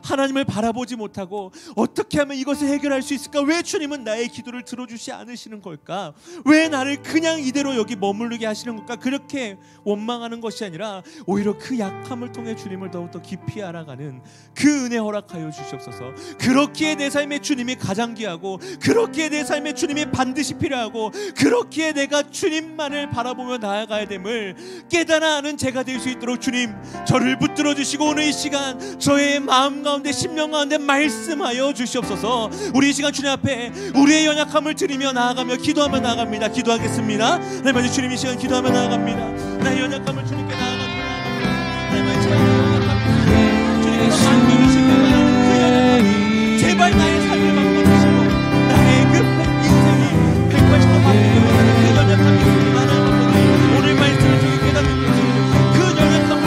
하나님을 바라보지 못하고 어떻게 하면 이것을 해결할 수 있을까? 왜 주님은 나의 기도를 들어주지 않으시는 걸까? 왜 나를 그냥 이대로 여기 머무르게 하시는 걸까? 그렇게 원망하는 것이 아니라 오히려 그 약함을 통해 주님을 더욱더 깊이 알아가는 그 은혜 허락하여 주시옵소서. 그렇기에 내 삶에 주님이 가장 귀하고, 그렇기에 내 삶에 주님이 반드시 필요하고, 그렇기에 내가 주님만을 바라보며 나아가야 됨을 깨달아 아는 제가 될 수 있도록 주님, 저를 붙들어 주시고 오늘 이 시간 저의 마음 가운데, 심령 가운데 말씀하여 주시옵소서. 우리 이 시간 주님 앞에 우리의 연약함을 드리며 나아가며 기도하며 나아갑니다. 기도하겠습니다. 하나님, 주님 이 시간 기도하며 나아갑니다. 나의 연약함을 주님께 나아갑니다. 하나님, 제 연약함을 주님께서 만져주시길 바라는 그 연약함, 제발 나의 삶을 바꿔주시고 나의 그 인생이 180도 바뀌는 그 연약함이 있기 바라는 오늘 말씀을 통해 깨닫는 그 연약함을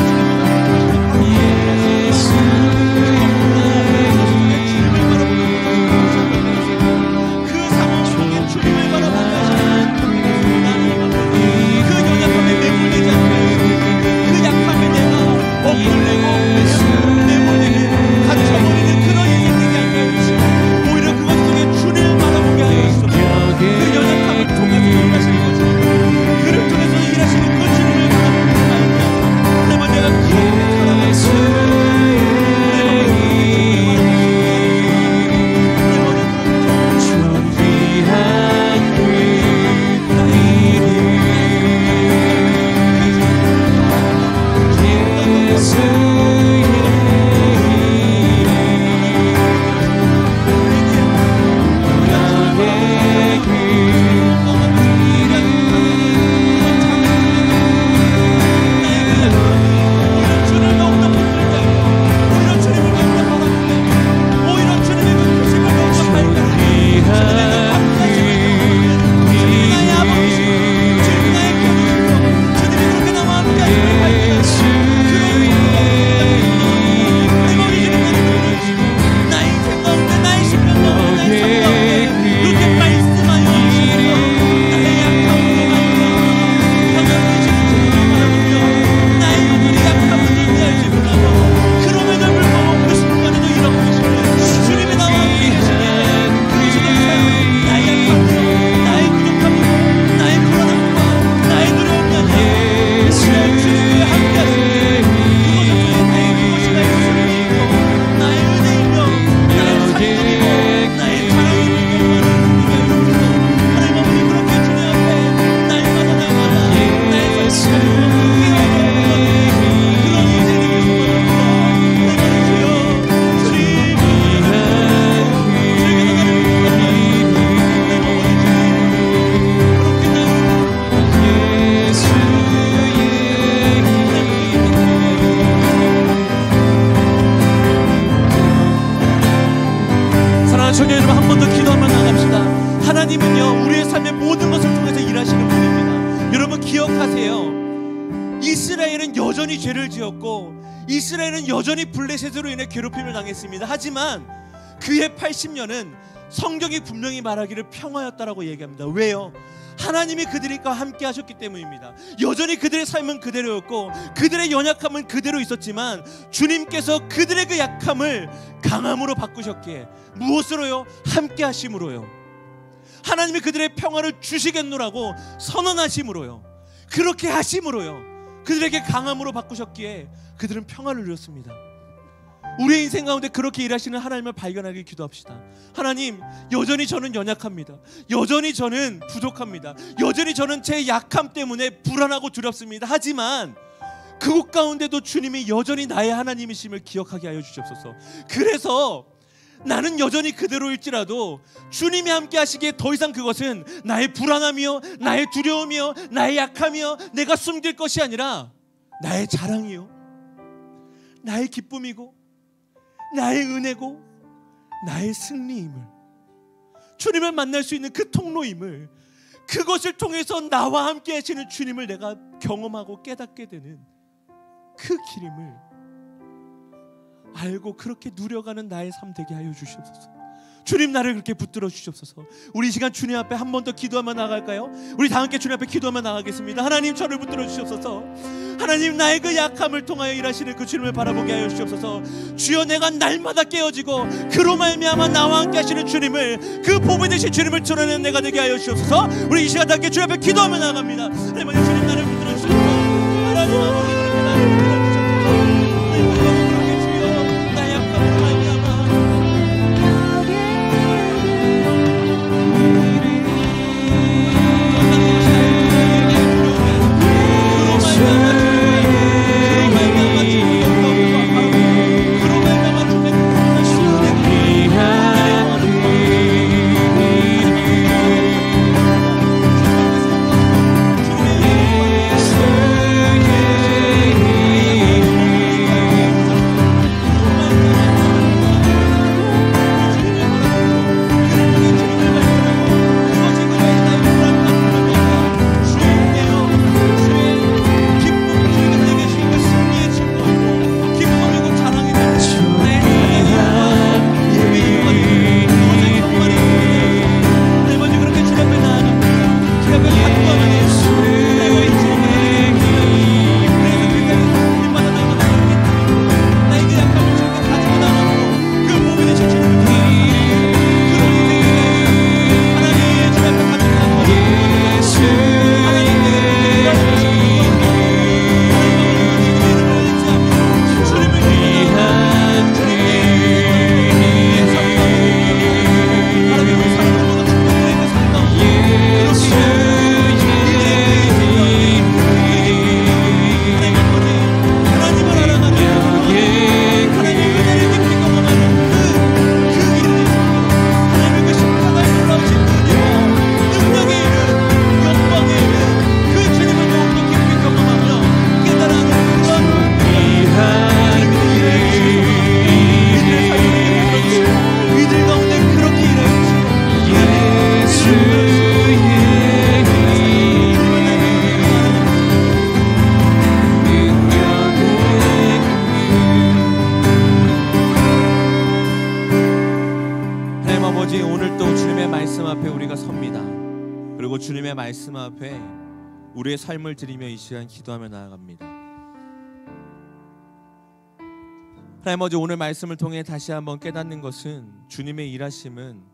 이스라엘은 여전히 블레셋으로 인해 괴롭힘을 당했습니다. 하지만 그의 80년은 성경이 분명히 말하기를 평화였다라고 얘기합니다. 왜요? 하나님이 그들과 함께 하셨기 때문입니다. 여전히 그들의 삶은 그대로였고 그들의 연약함은 그대로 있었지만 주님께서 그들의 그 약함을 강함으로 바꾸셨기에 무엇으로요? 함께 하심으로요. 하나님이 그들의 평화를 주시겠노라고 선언하심으로요. 그렇게 하심으로요. 그들에게 강함으로 바꾸셨기에 그들은 평화를 누렸습니다. 우리의 인생 가운데 그렇게 일하시는 하나님을 발견하길 기도합시다. 하나님, 여전히 저는 연약합니다. 여전히 저는 부족합니다. 여전히 저는 제 약함 때문에 불안하고 두렵습니다. 하지만 그곳 가운데도 주님이 여전히 나의 하나님이심을 기억하게 하여 주시옵소서. 그래서 나는 여전히 그대로일지라도 주님이 함께 하시기에 더 이상 그것은 나의 불안함이요, 나의 두려움이요, 나의 약함이요, 내가 숨길 것이 아니라 나의 자랑이요, 나의 기쁨이고 나의 은혜고 나의 승리임을, 주님을 만날 수 있는 그 통로임을, 그것을 통해서 나와 함께 하시는 주님을 내가 경험하고 깨닫게 되는 그 길임을 알고 그렇게 누려가는 나의 삶 되게 하여 주시옵소서. 주님, 나를 그렇게 붙들어 주시옵소서. 우리 이 시간 주님 앞에 한 번 더 기도하며 나갈까요? 우리 다 함께 주님 앞에 기도하며 나가겠습니다. 하나님, 저를 붙들어 주시옵소서. 하나님, 나의 그 약함을 통하여 일하시는 그 주님을 바라보게 하여 주시옵소서. 주여, 내가 날마다 깨어지고 그로 말미암아 나와 함께 하시는 주님을, 그 보배 되신 주님을 드러내는 내가 되게 하여 주시옵소서. 우리 이 시간 다 함께 주님 앞에 기도하며 나갑니다. 하나님, 주님, 나를 붙들어 주시옵소서. 하나님, 아버지, 그렇게 나를 붙들어 주시옵소서. 하나님, 그렇게 주여 나의 약함을 말미암아 말씀 앞에 우리의 삶을 드리며 이 시간 기도하며 나아갑니다. 하나님 아버지, 오늘 말씀을 통해 다시 한번 깨닫는 것은 주님의 일하심은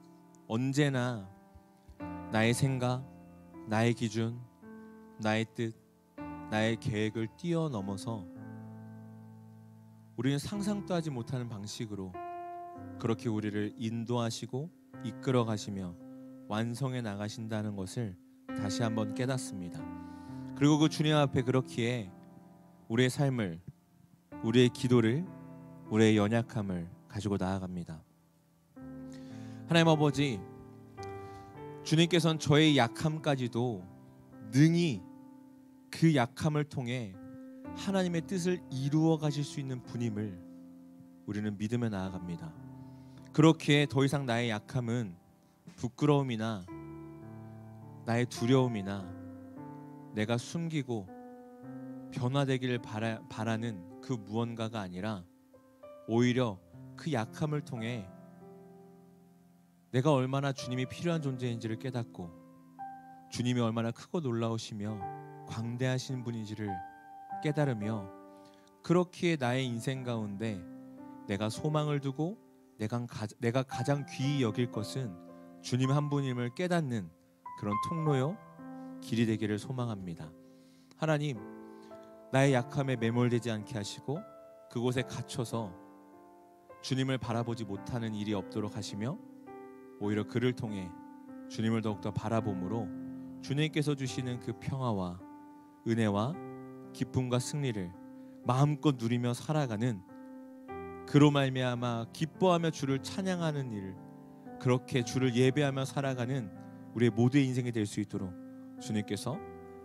언제나 나의 생각, 나의 기준, 나의 뜻, 나의 계획을 뛰어넘어서 우리는 상상도 하지 못하는 방식으로 그렇게 우리를 인도하시고 이끌어 가시며 완성해 나가신다는 것을 다시 한번 깨닫습니다. 그리고 그 주님 앞에 그렇기에 우리의 삶을, 우리의 기도를, 우리의 연약함을 가지고 나아갑니다. 하나님 아버지, 주님께서는 저의 약함까지도 능히 그 약함을 통해 하나님의 뜻을 이루어 가실 수 있는 분임을 우리는 믿으며 나아갑니다. 그렇기에 더 이상 나의 약함은 부끄러움이나 나의 두려움이나 내가 숨기고 변화되기를 바라는 그 무언가가 아니라 오히려 그 약함을 통해 내가 얼마나 주님이 필요한 존재인지를 깨닫고 주님이 얼마나 크고 놀라우시며 광대하신 분인지를 깨달으며, 그렇기에 나의 인생 가운데 내가 소망을 두고 내가 가장 귀히 여길 것은 주님 한 분임을 깨닫는 그런 통로요 길이 되기를 소망합니다. 하나님, 나의 약함에 매몰되지 않게 하시고 그곳에 갇혀서 주님을 바라보지 못하는 일이 없도록 하시며, 오히려 그를 통해 주님을 더욱더 바라봄으로 주님께서 주시는 그 평화와 은혜와 기쁨과 승리를 마음껏 누리며 살아가는, 그로 말미암아 기뻐하며 주를 찬양하는 일, 그렇게 주를 예배하며 살아가는 우리의 모두의 인생이 될 수 있도록 주님께서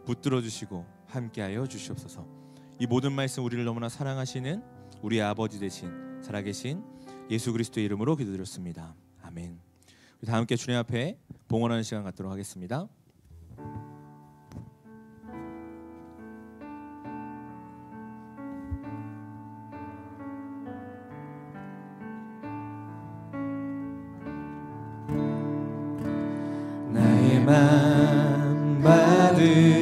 붙들어 주시고 함께하여 주시옵소서. 이 모든 말씀 우리를 너무나 사랑하시는 우리의 아버지 되신 살아계신 예수 그리스도의 이름으로 기도드렸습니다. 아멘. 우리 다 함께 주님 앞에 봉헌하는 시간 갖도록 하겠습니다. 나의 맘 받으소서.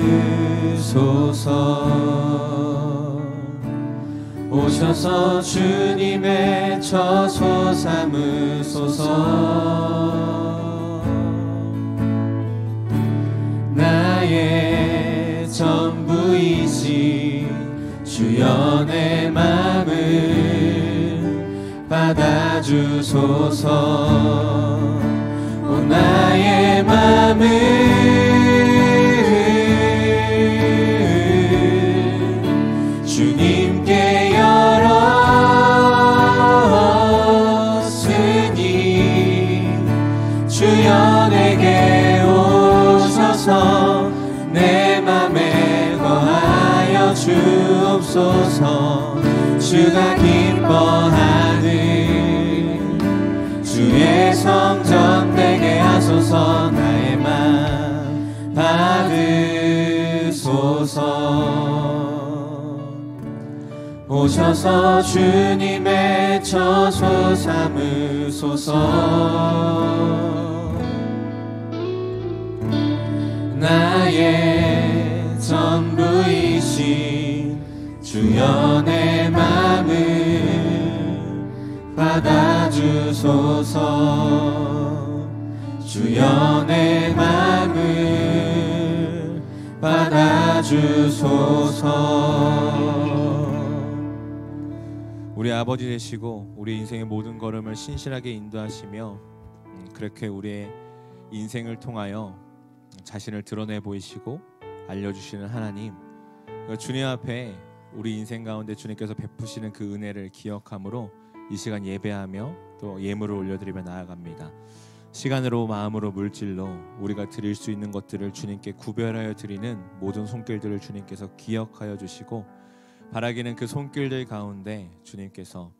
오셔서 주님의 처소 삼으소서. 나의 전부이신 주여 내 맘을 받아주소서. 오 나의 맘을 주님께 열었으니 주여 내게 오셔서 내 맘에 거하여 주옵소서. 주가 기뻐하는 주의 성전 되게 하소서. 나의 맘 받으소서. 오셔서 주님의 처소 삼으소서. 나의 전부이신 주여 내 맘을 받아주소서. 주여 내 맘을 받아주소서. 우리 아버지 되시고 우리 인생의 모든 걸음을 신실하게 인도하시며 그렇게 우리의 인생을 통하여 자신을 드러내 보이시고 알려주시는 하나님, 주님 앞에 우리 인생 가운데 주님께서 베푸시는 그 은혜를 기억함으로 이 시간 예배하며 또 예물을 올려드리며 나아갑니다. 시간으로 마음으로 물질로 우리가 드릴 수 있는 것들을 주님께 구별하여 드리는 모든 손길들을 주님께서 기억하여 주시고, 바라기는 그 손길들 가운데 주님께서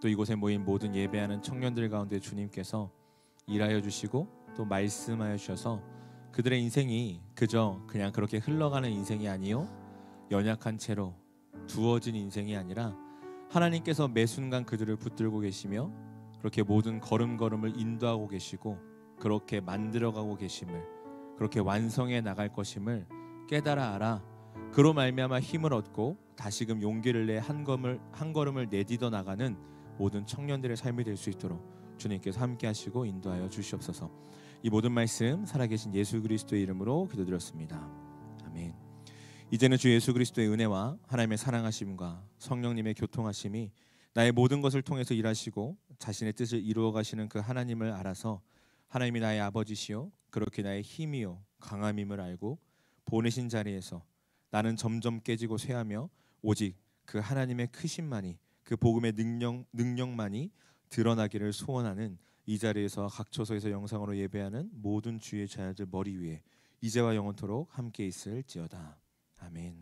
또 이곳에 모인 모든 예배하는 청년들 가운데 주님께서 일하여 주시고 또 말씀하여 주셔서 그들의 인생이 그냥 그렇게 흘러가는 인생이 아니요 연약한 채로 두어진 인생이 아니라 하나님께서 매 순간 그들을 붙들고 계시며 그렇게 모든 걸음걸음을 인도하고 계시고 그렇게 만들어가고 계심을, 그렇게 완성해 나갈 것임을 깨달아 알아 그로 말미암아 힘을 얻고 다시금 용기를 내 한 걸음을 내딛어 나가는 모든 청년들의 삶이 될 수 있도록 주님께서 함께 하시고 인도하여 주시옵소서. 이 모든 말씀 살아계신 예수 그리스도의 이름으로 기도드렸습니다. 아멘. 이제는 주 예수 그리스도의 은혜와 하나님의 사랑하심과 성령님의 교통하심이 나의 모든 것을 통해서 일하시고 자신의 뜻을 이루어 가시는 그 하나님을 알아서 하나님이 나의 아버지시요 그렇게 나의 힘이요 강함임을 알고 보내신 자리에서 나는 점점 깨지고 쇠하며 오직 그 하나님의 크심만이, 그 복음의 능력만이 드러나기를 소원하는 이 자리에서 각 처소에서 영상으로 예배하는 모든 주의 자녀들 머리 위에 이제와 영원토록 함께 있을지어다. 아멘.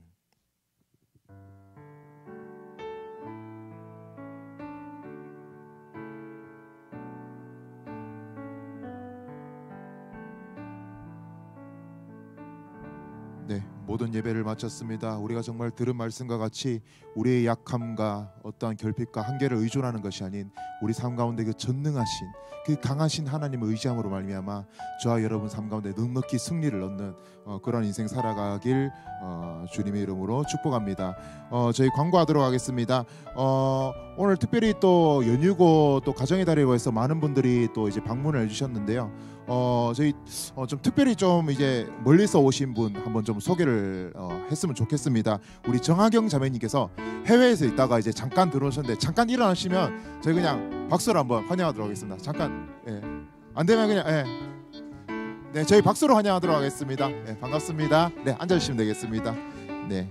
네, 모든 예배를 마쳤습니다. 우리가 정말 들은 말씀과 같이 우리의 약함과 어떠한 결핍과 한계를 의존하는 것이 아닌 우리 삶 가운데 그 전능하신 그 강하신 하나님을 의지함으로 말미암아 저와 여러분 삶 가운데 넉넉히 승리를 얻는 그런 인생 살아가길 주님의 이름으로 축복합니다. 저희 광고하도록 하겠습니다. 오늘 특별히 또 연휴고 또 가정의 달이라고 해서 많은 분들이 또 이제 방문을 해주셨는데요. 저희 좀 특별히 좀 이제 멀리서 오신 분 한번 좀 소개를 했으면 좋겠습니다. 우리 정하경 자매님께서 해외에서 있다가 이제 잠깐 들어오셨는데 잠깐 일어나시면 저희 그냥 박수로 한번 환영하도록 하겠습니다. 잠깐, 예. 안 되면 그냥, 예. 네, 저희 박수로 환영하도록 하겠습니다. 네, 반갑습니다. 네, 앉아주시면 되겠습니다. 네,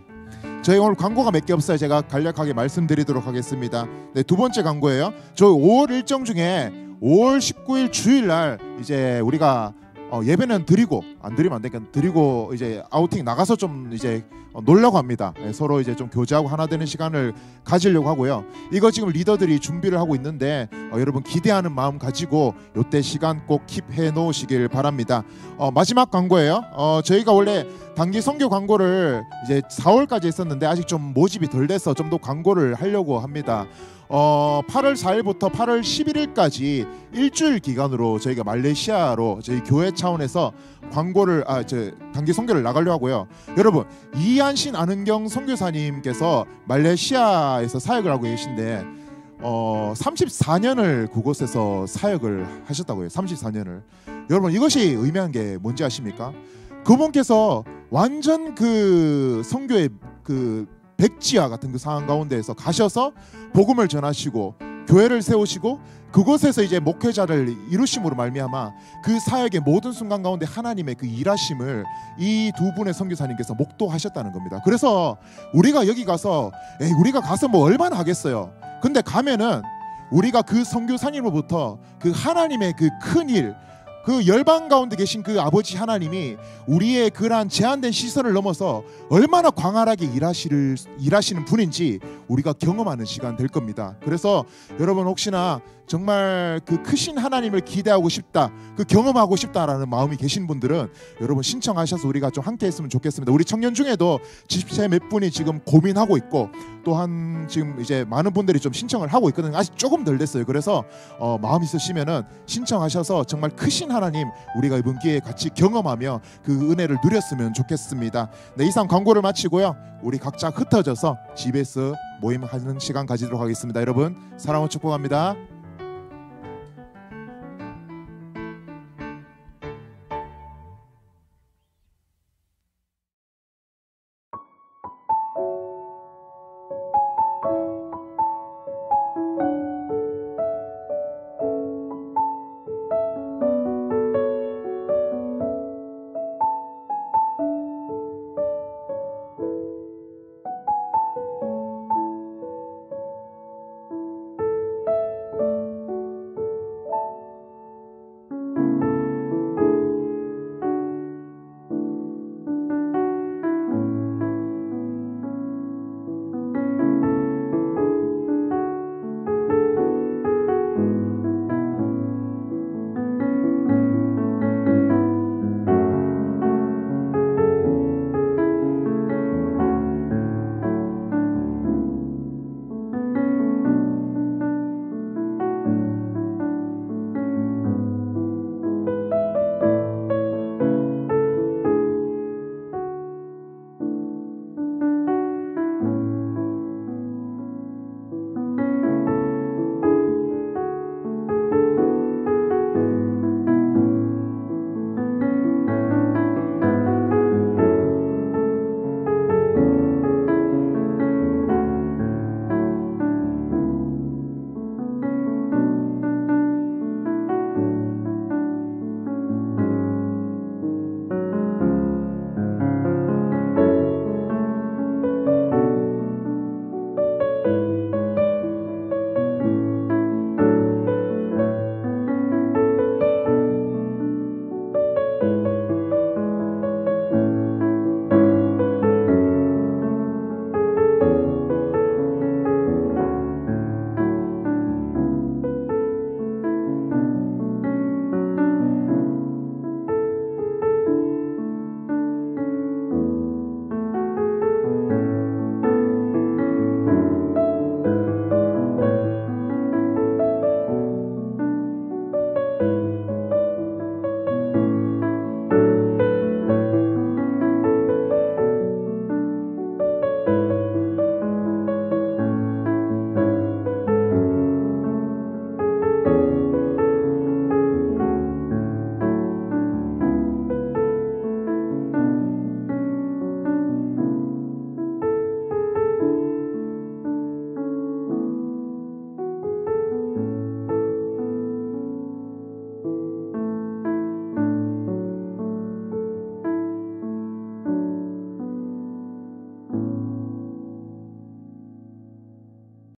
저희 오늘 광고가 몇 개 없어요. 제가 간략하게 말씀드리도록 하겠습니다. 네, 두 번째 광고예요. 저희 5월 일정 중에 5월 19일 주일날 이제 우리가 예배는 드리고 안 드리면 안 되니까 드리고 이제 아우팅 나가서 좀 이제 놀라고 합니다. 서로 이제 좀 교제하고 하나 되는 시간을 가지려고 하고요. 이거 지금 리더들이 준비를 하고 있는데 여러분 기대하는 마음 가지고 요때 시간 꼭 킵해 놓으시길 바랍니다. 마지막 광고예요. 저희가 원래 단기 선교 광고를 이제 4월까지 했었는데 아직 좀 모집이 덜 돼서 좀 더 광고를 하려고 합니다. 8월 4일부터 8월 11일까지 일주일 기간으로 저희가 말레이시아로 저희 교회 차원에서 광고를 단기 선교를 나가려고 하고요. 여러분 이한신 안은경 선교사님께서 말레이시아에서 사역을 하고 계신데 34년을 그곳에서 사역을 하셨다고 해요. 34년을. 여러분 이것이 의미한 게 뭔지 아십니까? 그분께서 완전 그 선교의 그 백지화 같은 그 상황 가운데에서 가셔서 복음을 전하시고 교회를 세우시고 그곳에서 이제 목회자를 이루심으로 말미암아 그 사역의 모든 순간 가운데 하나님의 그 일하심을 이 두 분의 선교사님께서 목도하셨다는 겁니다. 그래서 우리가 여기 가서 우리가 가서 뭐 얼마나 하겠어요. 근데 가면은 우리가 그 선교사님으로부터 그 하나님의 그 큰 일, 그 열방 가운데 계신 그 아버지 하나님이 우리의 그러한 제한된 시선을 넘어서 얼마나 광활하게 일하시는 분인지 우리가 경험하는 시간 될 겁니다. 그래서 여러분 혹시나 정말 그 크신 하나님을 기대하고 싶다, 그 경험하고 싶다라는 마음이 계신 분들은 여러분 신청하셔서 우리가 좀 함께 했으면 좋겠습니다. 우리 청년 중에도 집회 몇 분이 지금 고민하고 있고 또한 지금 이제 많은 분들이 좀 신청을 하고 있거든요. 아직 조금 덜 됐어요. 그래서 마음 있으시면은 신청하셔서 정말 크신 하나님 우리가 이번 기회에 같이 경험하며 그 은혜를 누렸으면 좋겠습니다. 네, 이상 광고를 마치고요. 우리 각자 흩어져서 집에서 모임하는 시간 가지도록 하겠습니다. 여러분 사랑으로 축복합니다.